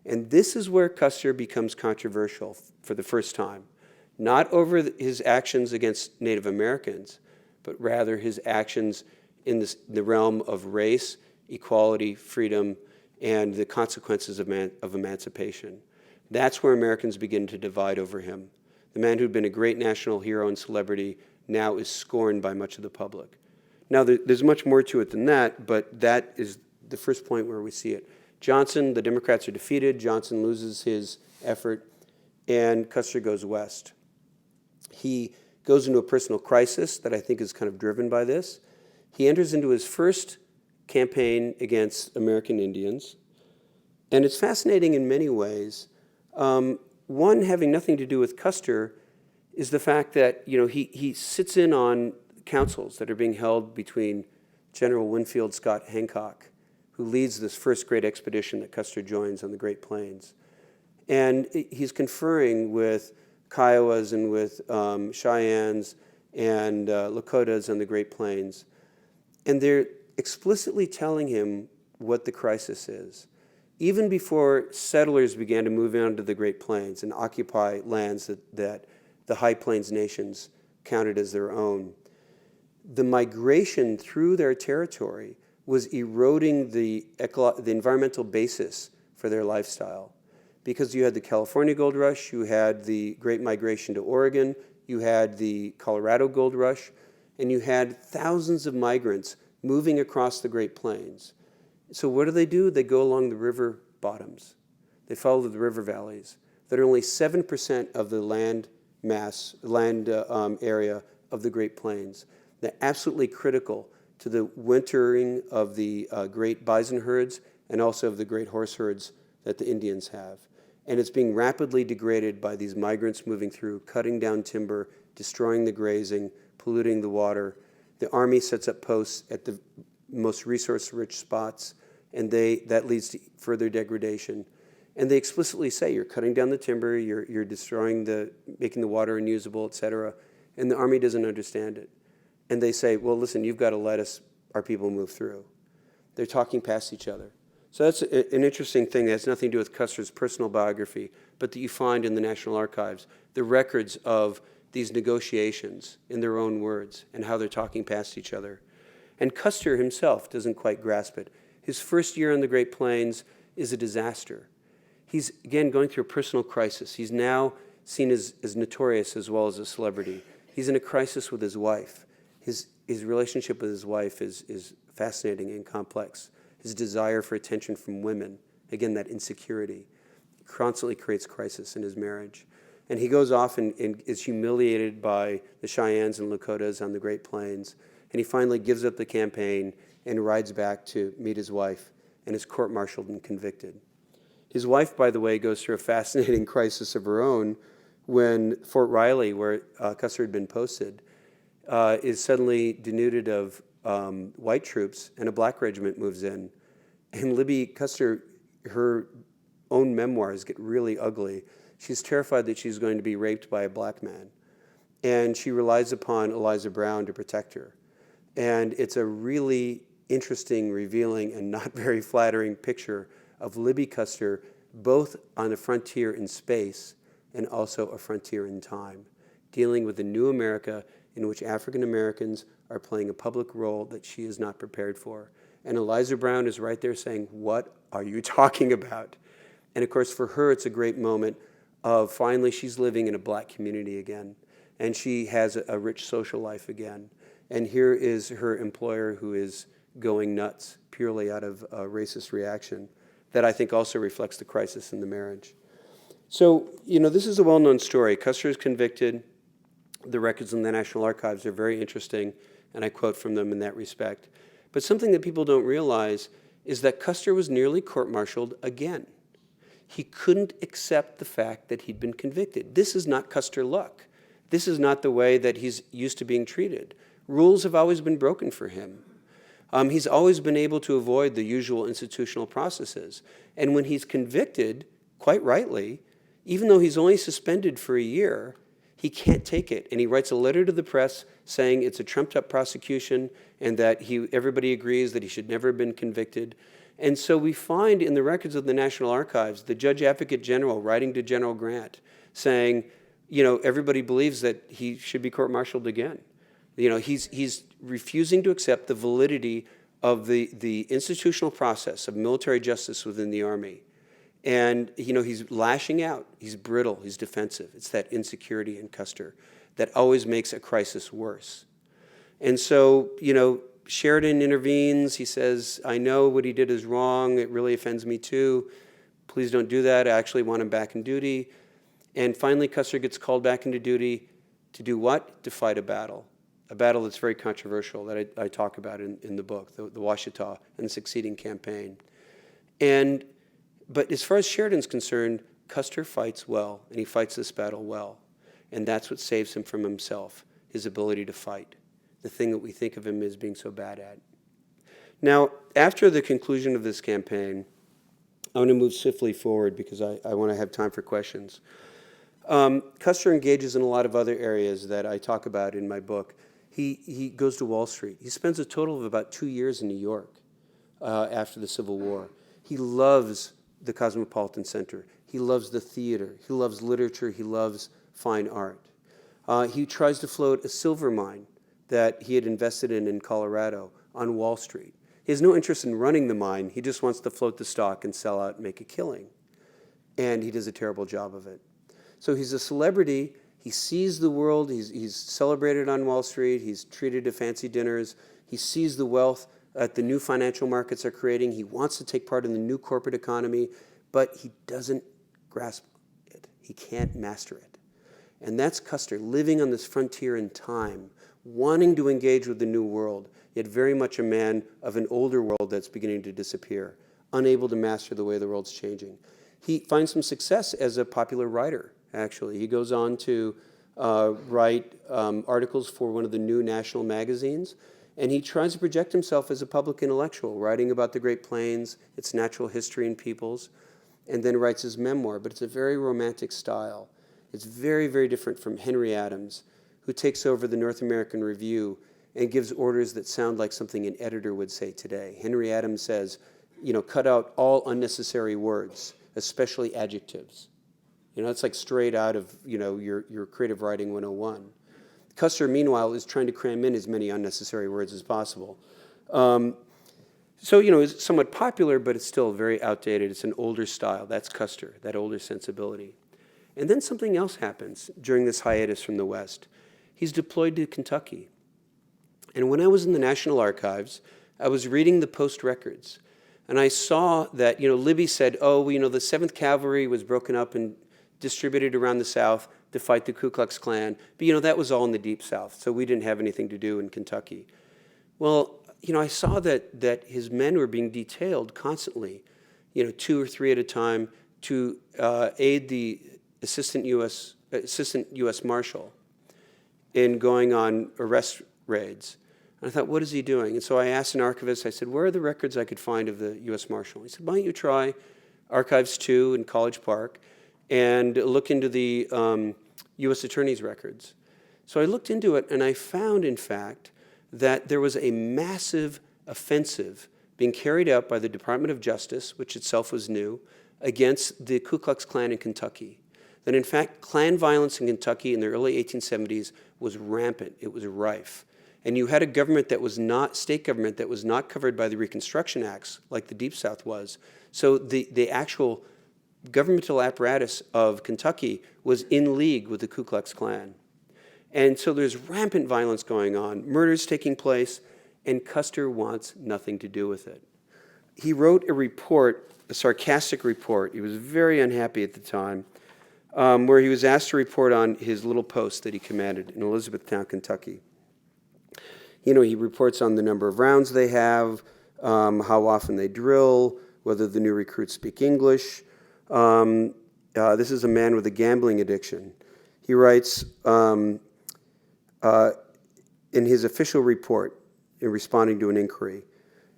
And this is where Custer becomes controversial for the first time, not over his actions against Native Americans, but rather his actions in the realm of race, equality, freedom, and the consequences of emancipation. That's where Americans begin to divide over him. The man who'd been a great national hero and celebrity now is scorned by much of the public. Now, there's much more to it than that, but that is the first point where we see it. Johnson, the Democrats are defeated. Johnson loses his effort, and Custer goes west. He goes into a personal crisis that I think is kind of driven by this. He enters into his first campaign against American Indians, and it's fascinating in many ways. One having nothing to do with Custer is the fact that he sits in on councils that are being held between General Winfield Scott Hancock, who leads this first great expedition that Custer joins on the Great Plains. And he's conferring with Kiowas and with Cheyennes and Lakotas on the Great Plains. And they're explicitly telling him what the crisis is. Even before settlers began to move onto the Great Plains and occupy lands that the High Plains nations counted as their own, the migration through their territory was eroding the environmental basis for their lifestyle. Because you had the California gold rush, you had the Great Migration to Oregon, you had the Colorado gold rush, and you had thousands of migrants moving across the Great Plains. So what do? They go along the river bottoms. They follow the river valleys that are only 7% of the land area of the Great Plains. They're absolutely critical to the wintering of the great bison herds and also of the great horse herds that the Indians have. And it's being rapidly degraded by these migrants moving through, cutting down timber, destroying the grazing, polluting the water. The Army sets up posts at the most resource-rich spots, and that leads to further degradation. And they explicitly say, you're cutting down the timber, you're destroying making the water unusable, et cetera. And the Army doesn't understand it. And they say, well, listen, you've got to let our people move through. They're talking past each other. So that's an interesting thing that has nothing to do with Custer's personal biography, but that you find in the National Archives, the records of these negotiations in their own words and how they're talking past each other. And Custer himself doesn't quite grasp it. His first year on the Great Plains is a disaster. He's, again, going through a personal crisis. He's now seen as notorious as well as a celebrity. He's in a crisis with his wife. His relationship with his wife is fascinating and complex. His desire for attention from women, again, that insecurity, constantly creates crisis in his marriage. And he goes off and is humiliated by the Cheyennes and Lakotas on the Great Plains. And he finally gives up the campaign and rides back to meet his wife and is court-martialed and convicted. His wife, by the way, goes through a fascinating crisis of her own when Fort Riley, where Custer had been posted, is suddenly denuded of white troops, and a black regiment moves in. And Libby Custer, her own memoirs get really ugly. She's terrified that she's going to be raped by a black man. And she relies upon Eliza Brown to protect her. And it's a really interesting, revealing, and not very flattering picture of Libby Custer, both on a frontier in space and also a frontier in time, dealing with a new America in which African Americans are playing a public role that she is not prepared for. And Eliza Brown is right there saying, what are you talking about? And of course, for her, it's a great moment of finally she's living in a black community again. And she has a rich social life again. And here is her employer who is going nuts purely out of a racist reaction that I think also reflects the crisis in the marriage. So, this is a well-known story. Custer is convicted. The records in the National Archives are very interesting, and I quote from them in that respect. But something that people don't realize is that Custer was nearly court-martialed again. He couldn't accept the fact that he'd been convicted. This is not Custer luck. This is not the way that he's used to being treated. Rules have always been broken for him. He's always been able to avoid the usual institutional processes. And when he's convicted, quite rightly, even though he's only suspended for a year, he can't take it. And he writes a letter to the press saying it's a trumped-up prosecution and that everybody agrees that he should never have been convicted. And so we find in the records of the National Archives, the Judge Advocate General writing to General Grant saying, everybody believes that he should be court-martialed again. He's refusing to accept the validity of the institutional process of military justice within the Army. And, he's lashing out. He's brittle. He's defensive. It's that insecurity in Custer that always makes a crisis worse. And so, Sheridan intervenes. He says, I know what he did is wrong. It really offends me too. Please don't do that. I actually want him back in duty. And finally, Custer gets called back into duty to do what? To fight a battle that's very controversial that I talk about in the book, the Washita and the succeeding campaign. But as far as Sheridan's concerned, Custer fights well, and he fights this battle well. And that's what saves him from himself, his ability to fight, the thing that we think of him as being so bad at. Now, after the conclusion of this campaign, I'm going to move swiftly forward because I want to have time for questions. Custer engages in a lot of other areas that I talk about in my book. He goes to Wall Street. He spends a total of about 2 years in New York after the Civil War. He loves the Cosmopolitan Center. He loves the theater. He loves literature. He loves fine art. He tries to float a silver mine that he had invested in Colorado on Wall Street. He has no interest in running the mine. He just wants to float the stock and sell out and make a killing. And he does a terrible job of it. So he's a celebrity. He sees the world. He's celebrated on Wall Street. He's treated to fancy dinners. He sees the wealth that the new financial markets are creating. He wants to take part in the new corporate economy, but he doesn't grasp it. He can't master it. And that's Custer, living on this frontier in time, wanting to engage with the new world, yet very much a man of an older world that's beginning to disappear, unable to master the way the world's changing. He finds some success as a popular writer, actually. He goes on to write articles for one of the new national magazines, and he tries to project himself as a public intellectual, writing about the Great Plains, its natural history and peoples, and then writes his memoir. But it's a very romantic style. It's very, very different from Henry Adams, who takes over the North American Review and gives orders that sound like something an editor would say today. Henry Adams says, cut out all unnecessary words, especially adjectives. It's like straight out of, your creative writing 101. Custer, meanwhile, is trying to cram in as many unnecessary words as possible. So, it's somewhat popular, but it's still very outdated. It's an older style. That's Custer, that older sensibility. And then something else happens during this hiatus from the West. He's deployed to Kentucky. And when I was in the National Archives, I was reading the Post records. And I saw that, Libby said, the 7th Cavalry was broken up and distributed around the South to fight the Ku Klux Klan. But, that was all in the Deep South, so we didn't have anything to do in Kentucky. Well, I saw that his men were being detailed constantly, 2 or 3 at a time, to aid the assistant U.S. Marshal in going on arrest raids. And I thought, what is he doing? And so I asked an archivist, I said, where are the records I could find of the U.S. Marshal? He said, why don't you try Archives 2 in College Park and look into the U.S. Attorney's records. So I looked into it, and I found, in fact, that there was a massive offensive being carried out by the Department of Justice, which itself was new, against the Ku Klux Klan in Kentucky. That, in fact, Klan violence in Kentucky in the early 1870s was rampant. It was rife. And you had a government that was not, state government that was not covered by the Reconstruction Acts, like the Deep South was. So the actual governmental apparatus of Kentucky was in league with the Ku Klux Klan. And so there's rampant violence going on, murders taking place, and Custer wants nothing to do with it. He wrote a report, a sarcastic report. He was very unhappy at the time, where he was asked to report on his little post that he commanded in Elizabethtown, Kentucky. He reports on the number of rounds they have, how often they drill, whether the new recruits speak English. This is a man with a gambling addiction. He writes in his official report, in responding to an inquiry,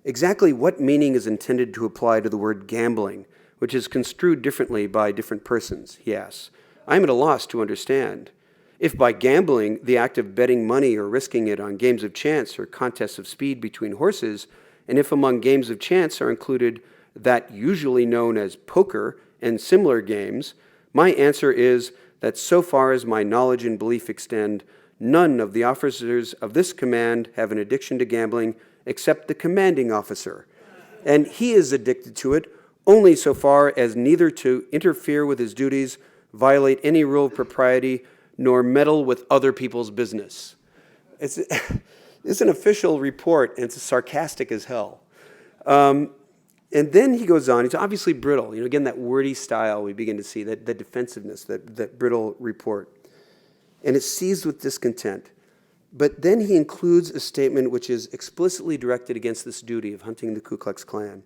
exactly what meaning is intended to apply to the word gambling, which is construed differently by different persons, he asks. I'm at a loss to understand. If by gambling, the act of betting money or risking it on games of chance or contests of speed between horses, and if among games of chance are included that usually known as poker and similar games, my answer is that so far as my knowledge and belief extend, none of the officers of this command have an addiction to gambling, except the commanding officer. And he is addicted to it only so far as neither to interfere with his duties, violate any rule of propriety, nor meddle with other people's business. It's an official report, and it's sarcastic as hell. And then he goes on. He's obviously brittle. Again, that wordy style we begin to see, that defensiveness, that brittle report. And it's seized with discontent. But then he includes a statement which is explicitly directed against this duty of hunting the Ku Klux Klan.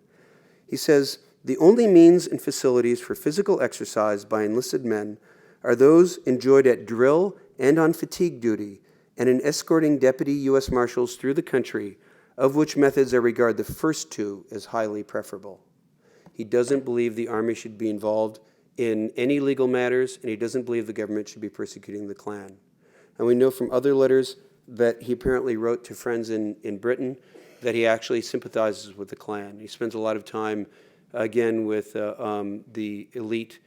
He says, "The only means and facilities for physical exercise by enlisted men are those enjoyed at drill and on fatigue duty, and in escorting deputy U.S. Marshals through the country, of which methods I regard the first two as highly preferable." He doesn't believe the Army should be involved in any legal matters, and he doesn't believe the government should be persecuting the Klan. And we know from other letters that he apparently wrote to friends in Britain that he actually sympathizes with the Klan. He spends a lot of time, again, with the elite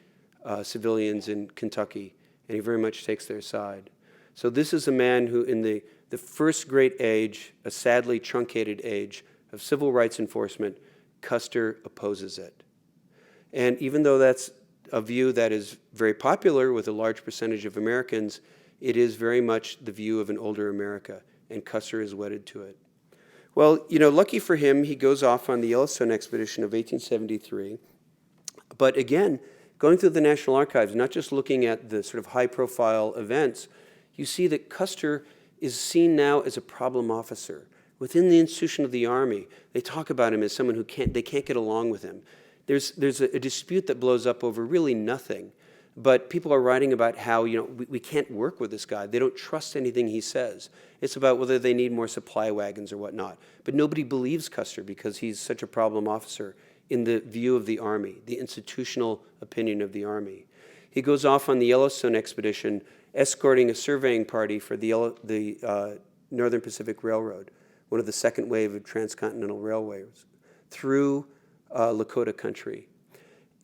civilians in Kentucky, and he very much takes their side. So this is a man who, in the first great age, a sadly truncated age of civil rights enforcement, Custer opposes it. And even though that's a view that is very popular with a large percentage of Americans, it is very much the view of an older America, and Custer is wedded to it. Well, lucky for him, he goes off on the Yellowstone Expedition of 1873. But again, going through the National Archives, not just looking at the sort of high-profile events, you see that Custer is seen now as a problem officer. Within the institution of the Army, they talk about him as someone who they can't get along with him. There's a dispute that blows up over really nothing. But people are writing about how, we can't work with this guy. They don't trust anything he says. It's about whether they need more supply wagons or whatnot. But nobody believes Custer because he's such a problem officer in the view of the Army, the institutional opinion of the Army. He goes off on the Yellowstone Expedition, escorting a surveying party for the Northern Pacific Railroad, one of the second wave of transcontinental railways, through Lakota country.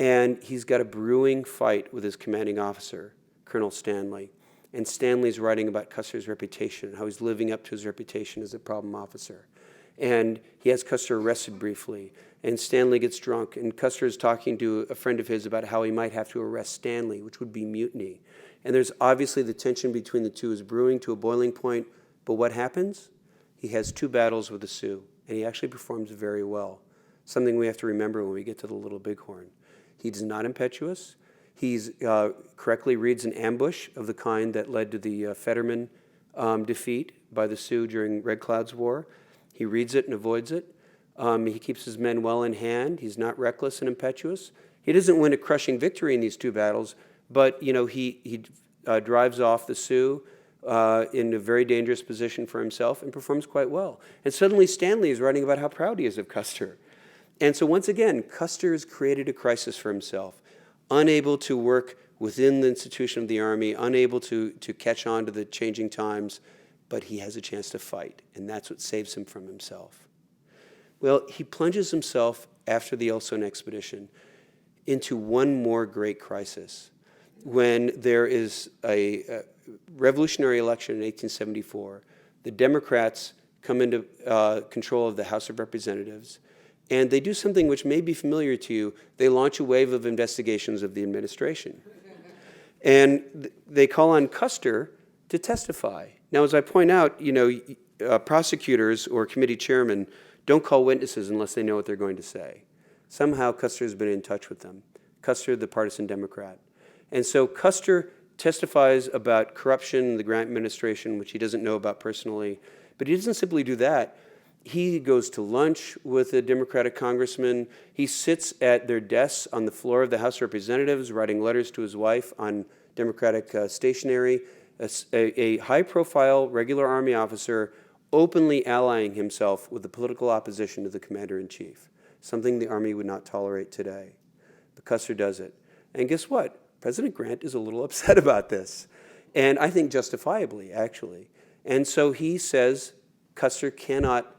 And he's got a brewing fight with his commanding officer, Colonel Stanley. And Stanley's writing about Custer's reputation, how he's living up to his reputation as a problem officer. And he has Custer arrested briefly. And Stanley gets drunk. And Custer is talking to a friend of his about how he might have to arrest Stanley, which would be mutiny. And there's obviously the tension between the two is brewing to a boiling point. But what happens? He has 2 battles with the Sioux. And he actually performs very well. Something we have to remember when we get to the Little Bighorn. He's not impetuous. He correctly reads an ambush of the kind that led to the Fetterman defeat by the Sioux during Red Cloud's War. He reads it and avoids it. He keeps his men well in hand. He's not reckless and impetuous. He doesn't win a crushing victory in these 2 battles, but he drives off the Sioux in a very dangerous position for himself and performs quite well. And suddenly Stanley is writing about how proud he is of Custer. And so once again, Custer has created a crisis for himself, unable to work within the institution of the Army, unable to catch on to the changing times, but he has a chance to fight, and that's what saves him from himself. Well, he plunges himself, after the Yellowstone Expedition, into one more great crisis, when there is a revolutionary election in 1874. The Democrats come into control of the House of Representatives, and they do something which may be familiar to you. They launch a wave of investigations of the administration. And they call on Custer to testify. Now, as I point out, prosecutors or committee chairmen don't call witnesses unless they know what they're going to say. Somehow Custer has been in touch with them. Custer, the partisan Democrat. And so Custer testifies about corruption in the Grant administration, which he doesn't know about personally. But he doesn't simply do that. He goes to lunch with a Democratic congressman. He sits at their desks on the floor of the House of Representatives writing letters to his wife on Democratic stationery. A high-profile regular Army officer openly allying himself with the political opposition to the commander-in-chief, something the Army would not tolerate today. But Custer does it. And guess what? President Grant is a little upset about this, and I think justifiably, actually. And so he says Custer cannot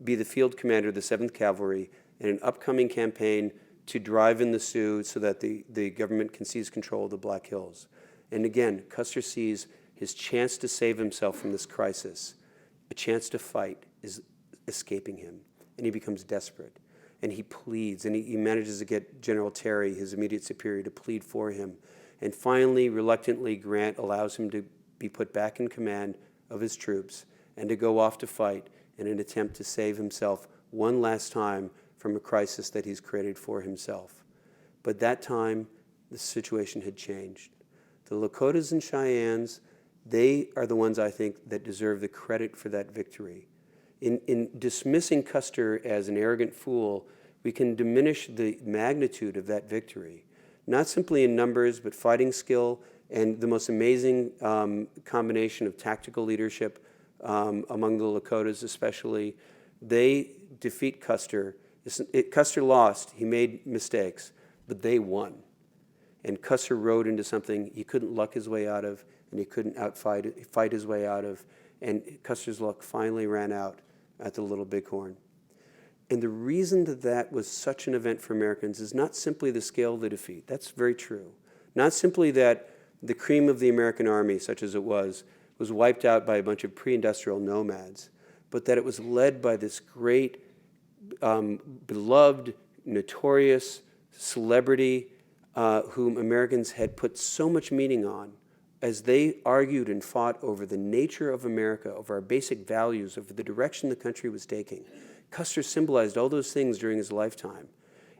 be the field commander of the 7th Cavalry in an upcoming campaign to drive in the Sioux so that the government can seize control of the Black Hills. And again, Custer sees his chance to save himself from this crisis, a chance to fight, is escaping him, and he becomes desperate. And he pleads, and he manages to get General Terry, his immediate superior, to plead for him. And finally, reluctantly, Grant allows him to be put back in command of his troops and to go off to fight in an attempt to save himself one last time from a crisis that he's created for himself. But that time, the situation had changed. The Lakotas and Cheyennes, they are the ones, I think, that deserve the credit for that victory. In dismissing Custer as an arrogant fool, we can diminish the magnitude of that victory, not simply in numbers, but fighting skill and the most amazing combination of tactical leadership among the Lakotas especially. They defeat Custer. Custer lost. He made mistakes, but they won. And Custer rode into something he couldn't luck his way out of, and he couldn't fight his way out of. And Custer's luck finally ran out at the Little Bighorn. And the reason that that was such an event for Americans is not simply the scale of the defeat. That's very true. Not simply that the cream of the American army, such as it was wiped out by a bunch of pre-industrial nomads, but that it was led by this great, beloved, notorious celebrity whom Americans had put so much meaning on as they argued and fought over the nature of America, over our basic values, over the direction the country was taking. Custer symbolized all those things during his lifetime.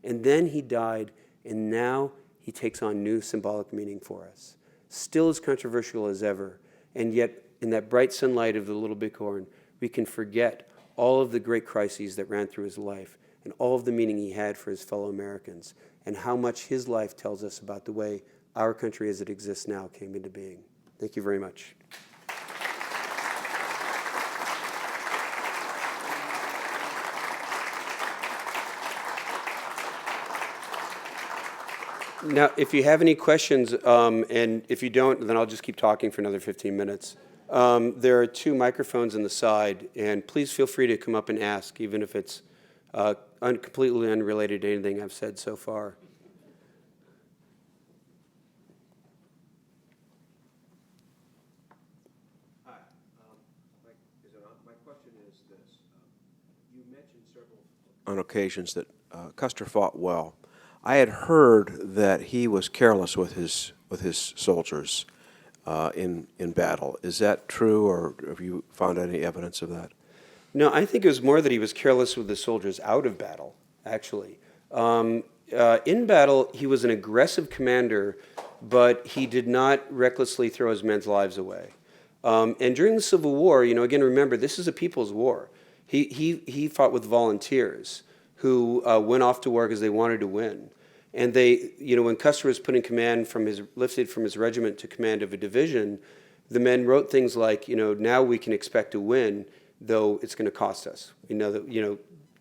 And then he died, and now he takes on new symbolic meaning for us. Still as controversial as ever, and yet in that bright sunlight of the Little Bighorn, we can forget all of the great crises that ran through his life and all of the meaning he had for his fellow Americans and how much his life tells us about the way our country as it exists now came into being. Thank you very much. Now, if you have any questions, and if you don't, then I'll just keep talking for another 15 minutes. There are 2 microphones on the side, and please feel free to come up and ask, even if it's completely unrelated to anything I've said so far. Hi. Is it on? My question is this. You mentioned several on occasions that Custer fought well. I had heard that he was careless with his soldiers in battle. Is that true, or have you found any evidence of that? No, I think it was more that he was careless with the soldiers out of battle, actually. In battle, he was an aggressive commander, but he did not recklessly throw his men's lives away. And during the Civil War, again, remember, this is a people's war. He fought with volunteers who went off to war because they wanted to win. And they, when Custer was put in command lifted from his regiment to command of a division, the men wrote things like, now we can expect to win, though it's going to cost us. We know that,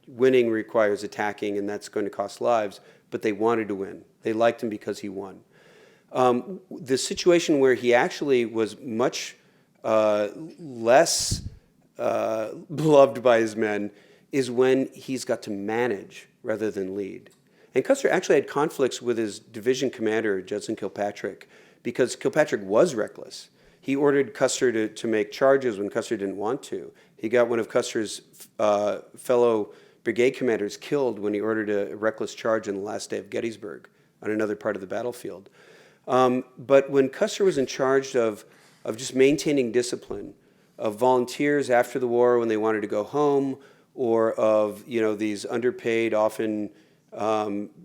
winning requires attacking, and that's going to cost lives, but they wanted to win. They liked him because he won. The situation where he actually was much less beloved by his men is when he's got to manage rather than lead. And Custer actually had conflicts with his division commander, Judson Kilpatrick, because Kilpatrick was reckless. He ordered Custer to make charges when Custer didn't want to. He got one of Custer's fellow brigade commanders killed when he ordered a reckless charge on the last day of Gettysburg on another part of the battlefield. But when Custer was in charge of just maintaining discipline, of volunteers after the war when they wanted to go home, or of these underpaid, often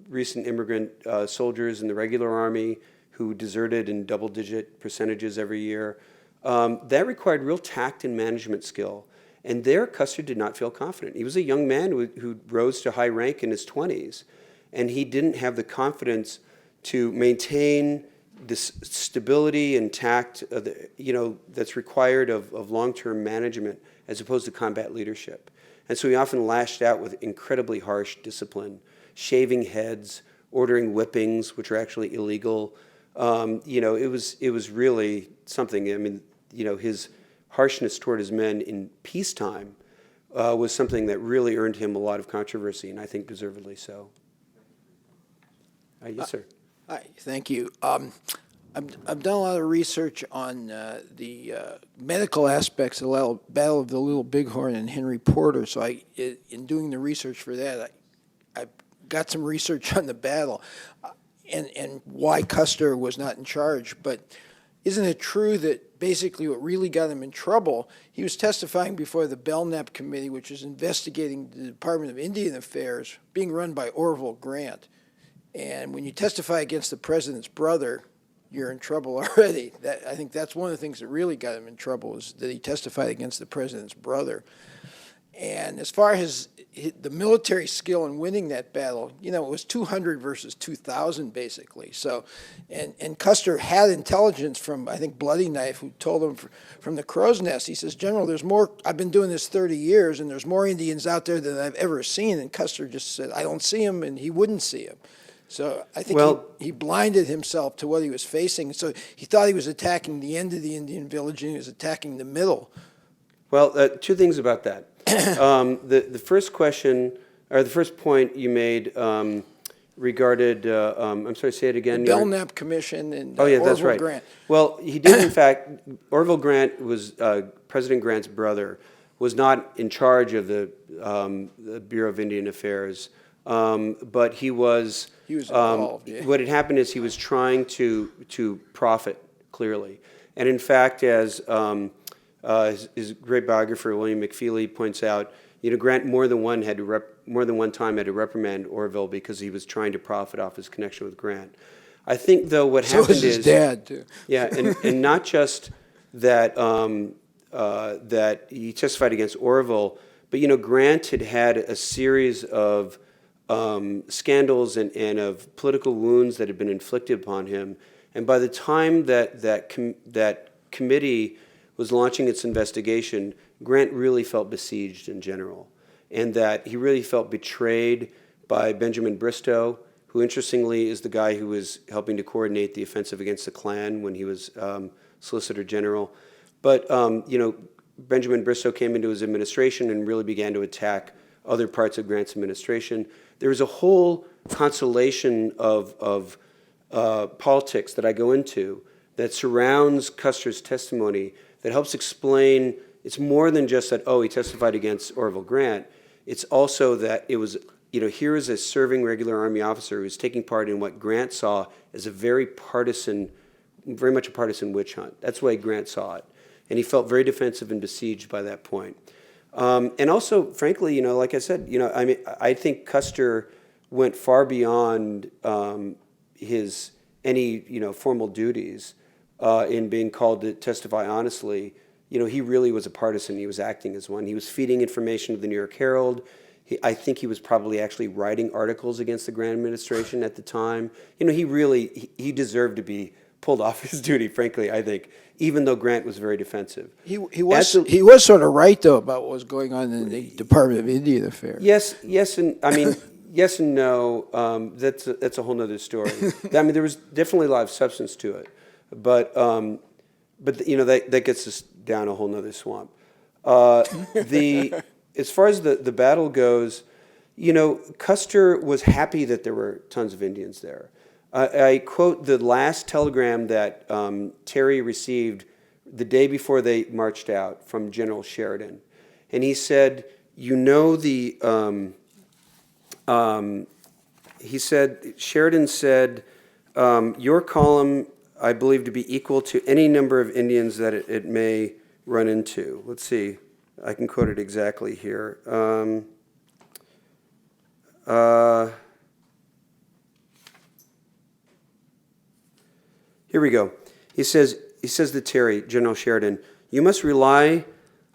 recent immigrant soldiers in the regular army who deserted in double-digit percentages every year. That required real tact and management skill. And there, Custer did not feel confident. He was a young man who rose to high rank in his 20s, and he didn't have the confidence to maintain this stability and tact that's required of long-term management as opposed to combat leadership. And so he often lashed out with incredibly harsh discipline, shaving heads, ordering whippings, which are actually illegal. It was really something. I mean, his harshness toward his men in peacetime was something that really earned him a lot of controversy, and I think deservedly so. Yes, sir. Hi, thank you. I've done a lot of research on the medical aspects of the Battle of the Little Bighorn and Henry Porter. So in doing the research for that, I got some research on the battle and why Custer was not in charge. But isn't it true that basically what really got him in trouble, he was testifying before the Belknap Committee, which is investigating the Department of Indian Affairs, being run by Orville Grant. And when you testify against the president's brother, you're in trouble already. I think that's one of the things that really got him in trouble, is that he testified against the president's brother. And as far as the military skill in winning that battle, it was 200 versus 2,000 basically. So, and Custer had intelligence from, I think, Bloody Knife, who told him from the crow's nest. He says, "General, there's more. I've been doing this 30 years, and there's more Indians out there than I've ever seen." And Custer just said, "I don't see them," and he wouldn't see them. So I think he blinded himself to what he was facing. So he thought he was attacking the end of the Indian village, and he was attacking the middle. Well, two things about that. The first question, or the first point you made regarded, I'm sorry, say it again. The Belknap Commission and oh, yeah, that's Orville right. Grant. Well, he did, in fact, Orville Grant was, President Grant's brother, was not in charge of the Bureau of Indian Affairs, but he was involved. Yeah. What had happened is he was trying to profit, clearly. And in fact, as his great biographer William McFeely points out, Grant more than one time had to reprimand Orville because he was trying to profit off his connection with Grant. I think, though, what So happened was his is dad too. Yeah, and not just that that he testified against Orville, but Grant had a series of scandals and of political wounds that had been inflicted upon him, and by the time that committee was launching its investigation, Grant really felt besieged in general, and that he really felt betrayed by Benjamin Bristow, who interestingly is the guy who was helping to coordinate the offensive against the Klan when he was Solicitor General. But Benjamin Bristow came into his administration and really began to attack other parts of Grant's administration. There was a whole constellation of politics that I go into that surrounds Custers' testimony that helps explain it's more than just that, he testified against Orville Grant. It's also that it was, here is a serving regular Army officer who was taking part in what Grant saw as a very much a partisan witch hunt. That's the way Grant saw it. And he felt very defensive and besieged by that point. And also, frankly, like I said, I think Custer went far beyond his formal duties in being called to testify honestly. He really was a partisan. He was acting as one. He was feeding information to the New York Herald. I think he was probably actually writing articles against the Grant administration at the time. He deserved to be pulled off his duty, frankly, I think, even though Grant was very defensive. He was sort of right, though, about what was going on in the Department of Indian Affairs. Yes, and yes and no. That's a whole other story. There was definitely a lot of substance to it, but that gets us down a whole nother swamp. As far as the battle goes, Custer was happy that there were tons of Indians there. I quote the last telegram that Terry received the day before they marched out from General Sheridan, and he said, Sheridan said, your column, I believe, to be equal to any number of Indians that it may run into. Let's see, I can quote it exactly here. Here we go. He says to Terry, General Sheridan, you must rely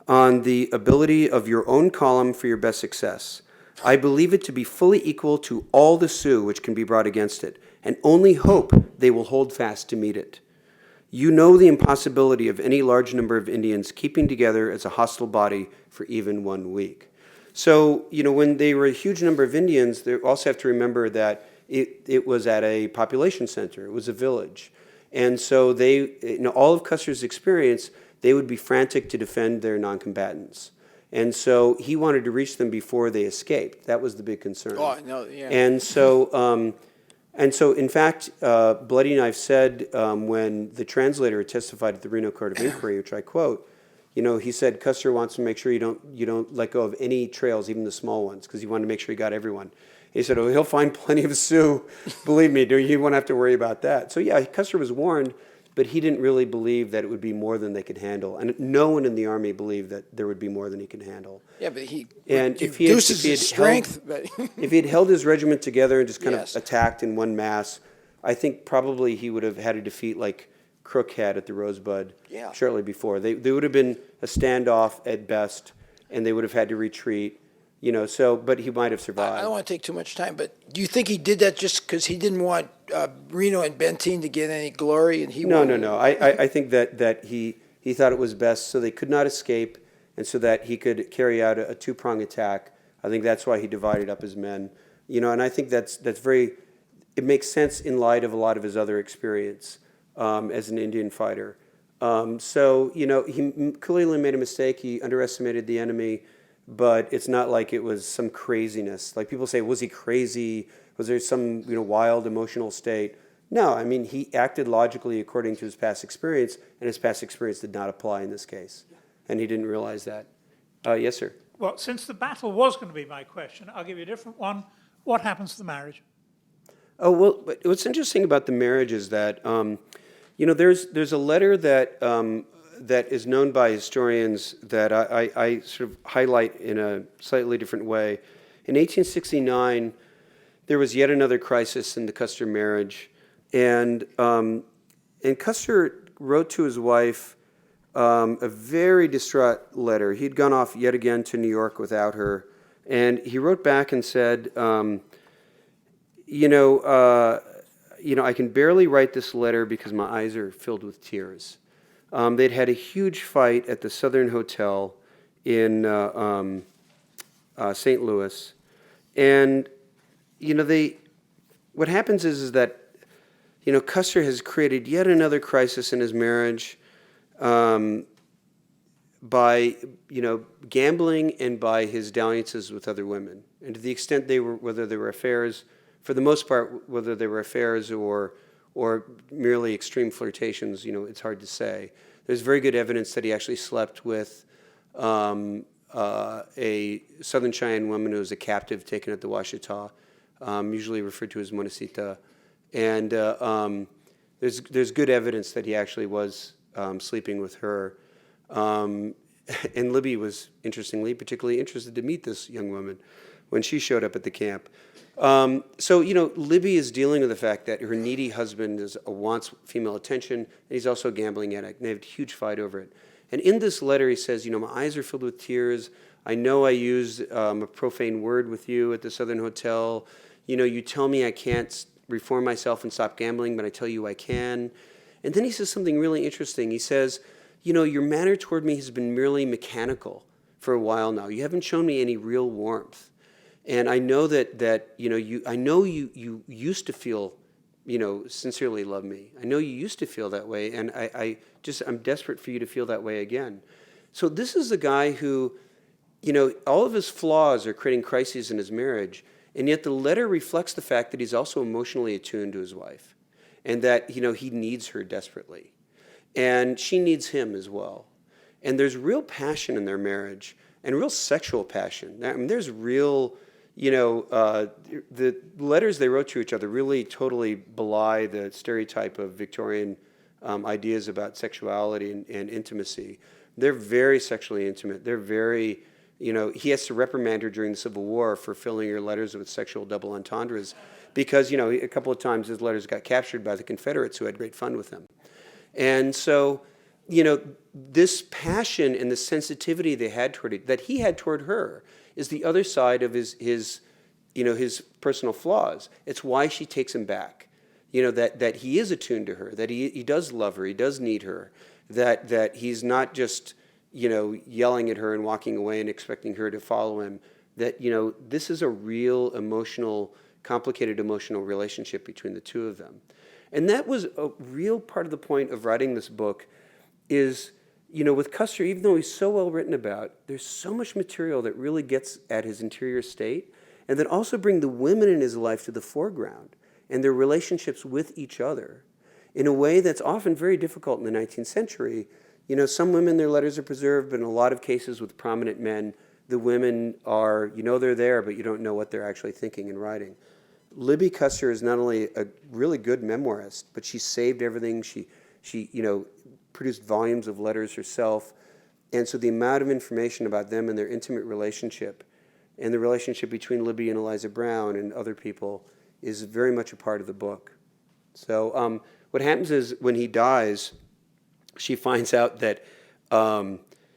on the ability of your own column for your best success. I believe it to be fully equal to all the Sioux which can be brought against it, and only hope they will hold fast to meet it. You know the impossibility of any large number of Indians keeping together as a hostile body for even 1 week. So, when they were a huge number of Indians, they also have to remember that it was at a population center. It was a village. And so all of Custer's experience, they would be frantic to defend their non-combatants. And so he wanted to reach them before they escaped. That was the big concern. Oh, no, yeah. And so And so, in fact, Bloody Knife said when the translator testified at the Reno Court of Inquiry, which I quote, he said Custer wants to make sure you don't let go of any trails, even the small ones, because he wanted to make sure he got everyone. He said, "Oh, he'll find plenty of Sioux. Believe me, you won't have to worry about that." So yeah, Custer was warned, but he didn't really believe that it would be more than they could handle, and no one in the Army believed that there would be more than he could handle. Yeah, but he reduces his strength. If he had held his regiment together and just kind Yes. of attacked in one mass, I think probably he would have had a defeat like Crook had at the Rosebud Yeah. shortly before. They would have been a standoff at best, and they would have had to retreat. But he might have survived. I don't want to take too much time, but do you think he did that just because he didn't want Reno and Benteen to get any glory, and he No. wanted- I think that he thought it was best so they could not escape, and so that he could carry out a two-prong attack. I think that's why he divided up his men. And I think that's very. It makes sense in light of a lot of his other experience as an Indian fighter. He clearly made a mistake. He underestimated the enemy. But it's not like it was some craziness. Like people say, was he crazy? Was there some wild emotional state? No, I mean, he acted logically according to his past experience, and his past experience did not apply in this case. And he didn't realize that. Yes, sir. Well, since the battle was going to be my question, I'll give you a different one. What happens to the marriage? Oh, well, but what's interesting about the marriage is that, there's a letter that is known by historians that I sort of highlight in a slightly different way. In 1869, there was yet another crisis in the Custer marriage, and Custer wrote to his wife a very distraught letter. He'd gone off yet again to New York without her, and he wrote back and said, I can barely write this letter because my eyes are filled with tears. They'd had a huge fight at the Southern Hotel in St. Louis, and what happens is that Custer has created yet another crisis in his marriage by gambling and by his dalliances with other women, and to the extent whether they were affairs, for the most part, whether they were affairs or merely extreme flirtations, it's hard to say. There's very good evidence that he actually slept with a Southern Cheyenne woman who was a captive taken at the Washita, usually referred to as Montecita. And there's good evidence that he actually was sleeping with her. And Libby was, interestingly, particularly interested to meet this young woman when she showed up at the camp. Libby is dealing with the fact that her needy husband wants female attention, and he's also a gambling addict, and they have a huge fight over it. And in this letter, he says, my eyes are filled with tears. I know I used a profane word with you at the Southern Hotel. You tell me I can't reform myself and stop gambling, but I tell you I can. And then he says something really interesting. He says, your manner toward me has been merely mechanical for a while now. You haven't shown me any real warmth. And I know that you used to feel, sincerely love me. I know you used to feel that way, and I'm desperate for you to feel that way again. So this is a guy who, all of his flaws are creating crises in his marriage, and yet the letter reflects the fact that he's also emotionally attuned to his wife, and that he needs her desperately, and she needs him as well. And there's real passion in their marriage, and real sexual passion. I mean, there's real. The letters they wrote to each other really totally belie the stereotype of Victorian ideas about sexuality and intimacy. They're very sexually intimate. They're very, he has to reprimand her during the Civil War for filling her letters with sexual double entendres because, a couple of times his letters got captured by the Confederates who had great fun with him. And so, this passion and the sensitivity they had that he had toward her is the other side of his personal flaws. It's why she takes him back. That he is attuned to her, that he does love her, he does need her, that he's not just, yelling at her and walking away and expecting her to follow him, that, this is a real complicated emotional relationship between the two of them. And that was a real part of the point of writing this book is, with Custer, even though he's so well written about, there's so much material that really gets at his interior state and that also bring the women in his life to the foreground and their relationships with each other in a way that's often very difficult in the 19th century. You know, some women, their letters are preserved, but in a lot of cases with prominent men, the women are, you know they're there, but you don't know what they're actually thinking and writing. Libby Custer is not only a really good memoirist, but she saved everything. She you know, produced volumes of letters herself. And so the amount of information about them and their intimate relationship and the relationship between Libby and Eliza Brown and other people is very much a part of the book. So what happens is when he dies, she finds out that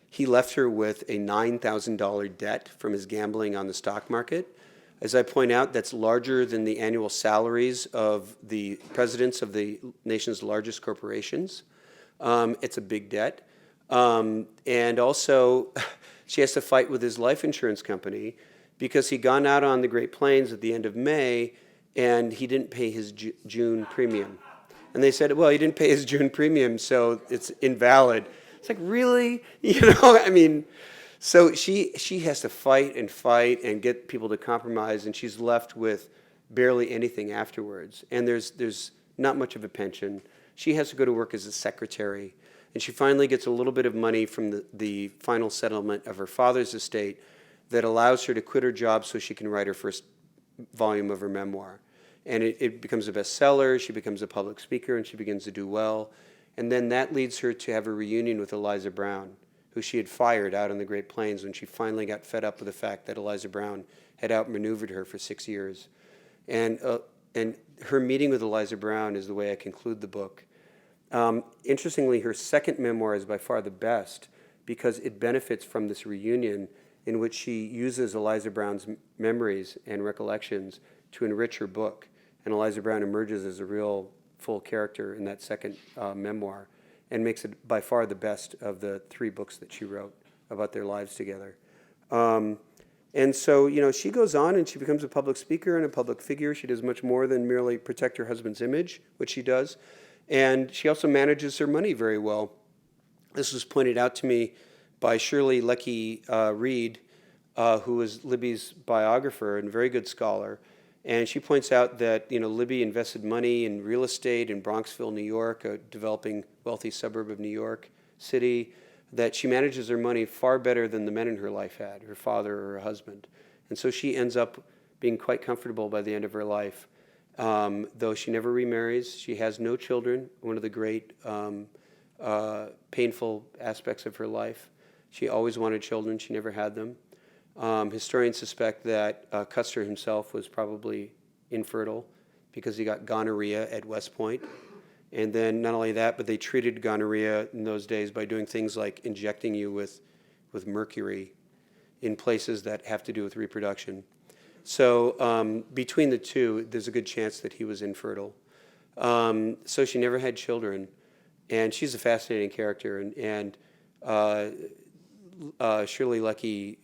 he left her with a $9,000 debt from his gambling on the stock market. As I point out, that's larger than the annual salaries of the presidents of the nation's largest corporations. It's a big debt. And also, she has to fight with his life insurance company because he'd gone out on the Great Plains at the end of May and he didn't pay his June premium. And they said, well, he didn't pay his June premium, so it's invalid. It's like, really? You know, I mean, so she has to fight and get people to compromise, and she's left with barely anything afterwards. And there's not much of a pension. She has to go to work as a secretary. And she finally gets a little bit of money from the final settlement of her father's estate that allows her to quit her job so she can write her first volume of her memoir. And it becomes a bestseller, she becomes a public speaker, and she begins to do well. And then that leads her to have a reunion with Eliza Brown, who she had fired out on the Great Plains when she finally got fed up with the fact that Eliza Brown had outmaneuvered her for 6 years. And her meeting with Eliza Brown is the way I conclude the book. Interestingly, her second memoir is by far the best because it benefits from this reunion in which she uses Eliza Brown's memories and recollections to enrich her book. And Eliza Brown emerges as a real full character in that second memoir and makes it by far the best of the 3 books that she wrote about their lives together. And so, you know, she goes on and she becomes a public speaker and a public figure. She does much more than merely protect her husband's image, which she does. And she also manages her money very well. This was pointed out to me by Shirley Leckie Reed, who was Libby's biographer and a very good scholar. And she points out that, you know, Libby invested money in real estate in Bronxville, New York, a developing wealthy suburb of New York City, that she manages her money far better than the men in her life had, her father or her husband. And so she ends up being quite comfortable by the end of her life. Though she never remarries, she has no children, one of the great painful aspects of her life. She always wanted children, she never had them. Historians suspect that Custer himself was probably infertile because he got gonorrhea at West Point. And then not only that, but they treated gonorrhea in those days by doing things like injecting you with mercury in places that have to do with reproduction. So between the two, there's a good chance that he was infertile. So she never had children. And she's a fascinating character. And Shirley Leckie,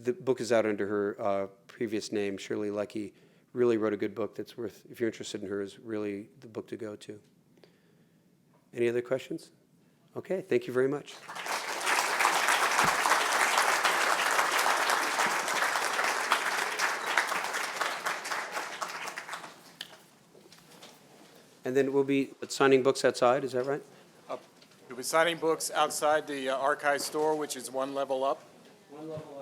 the book is out under her previous name. Shirley Leckie really wrote a good book that's worth, if you're interested in her, is really the book to go to. Any other questions? Okay, thank you very much. And then we'll be signing books outside, is that right? We'll be signing books outside the archive store, which is one level up. One level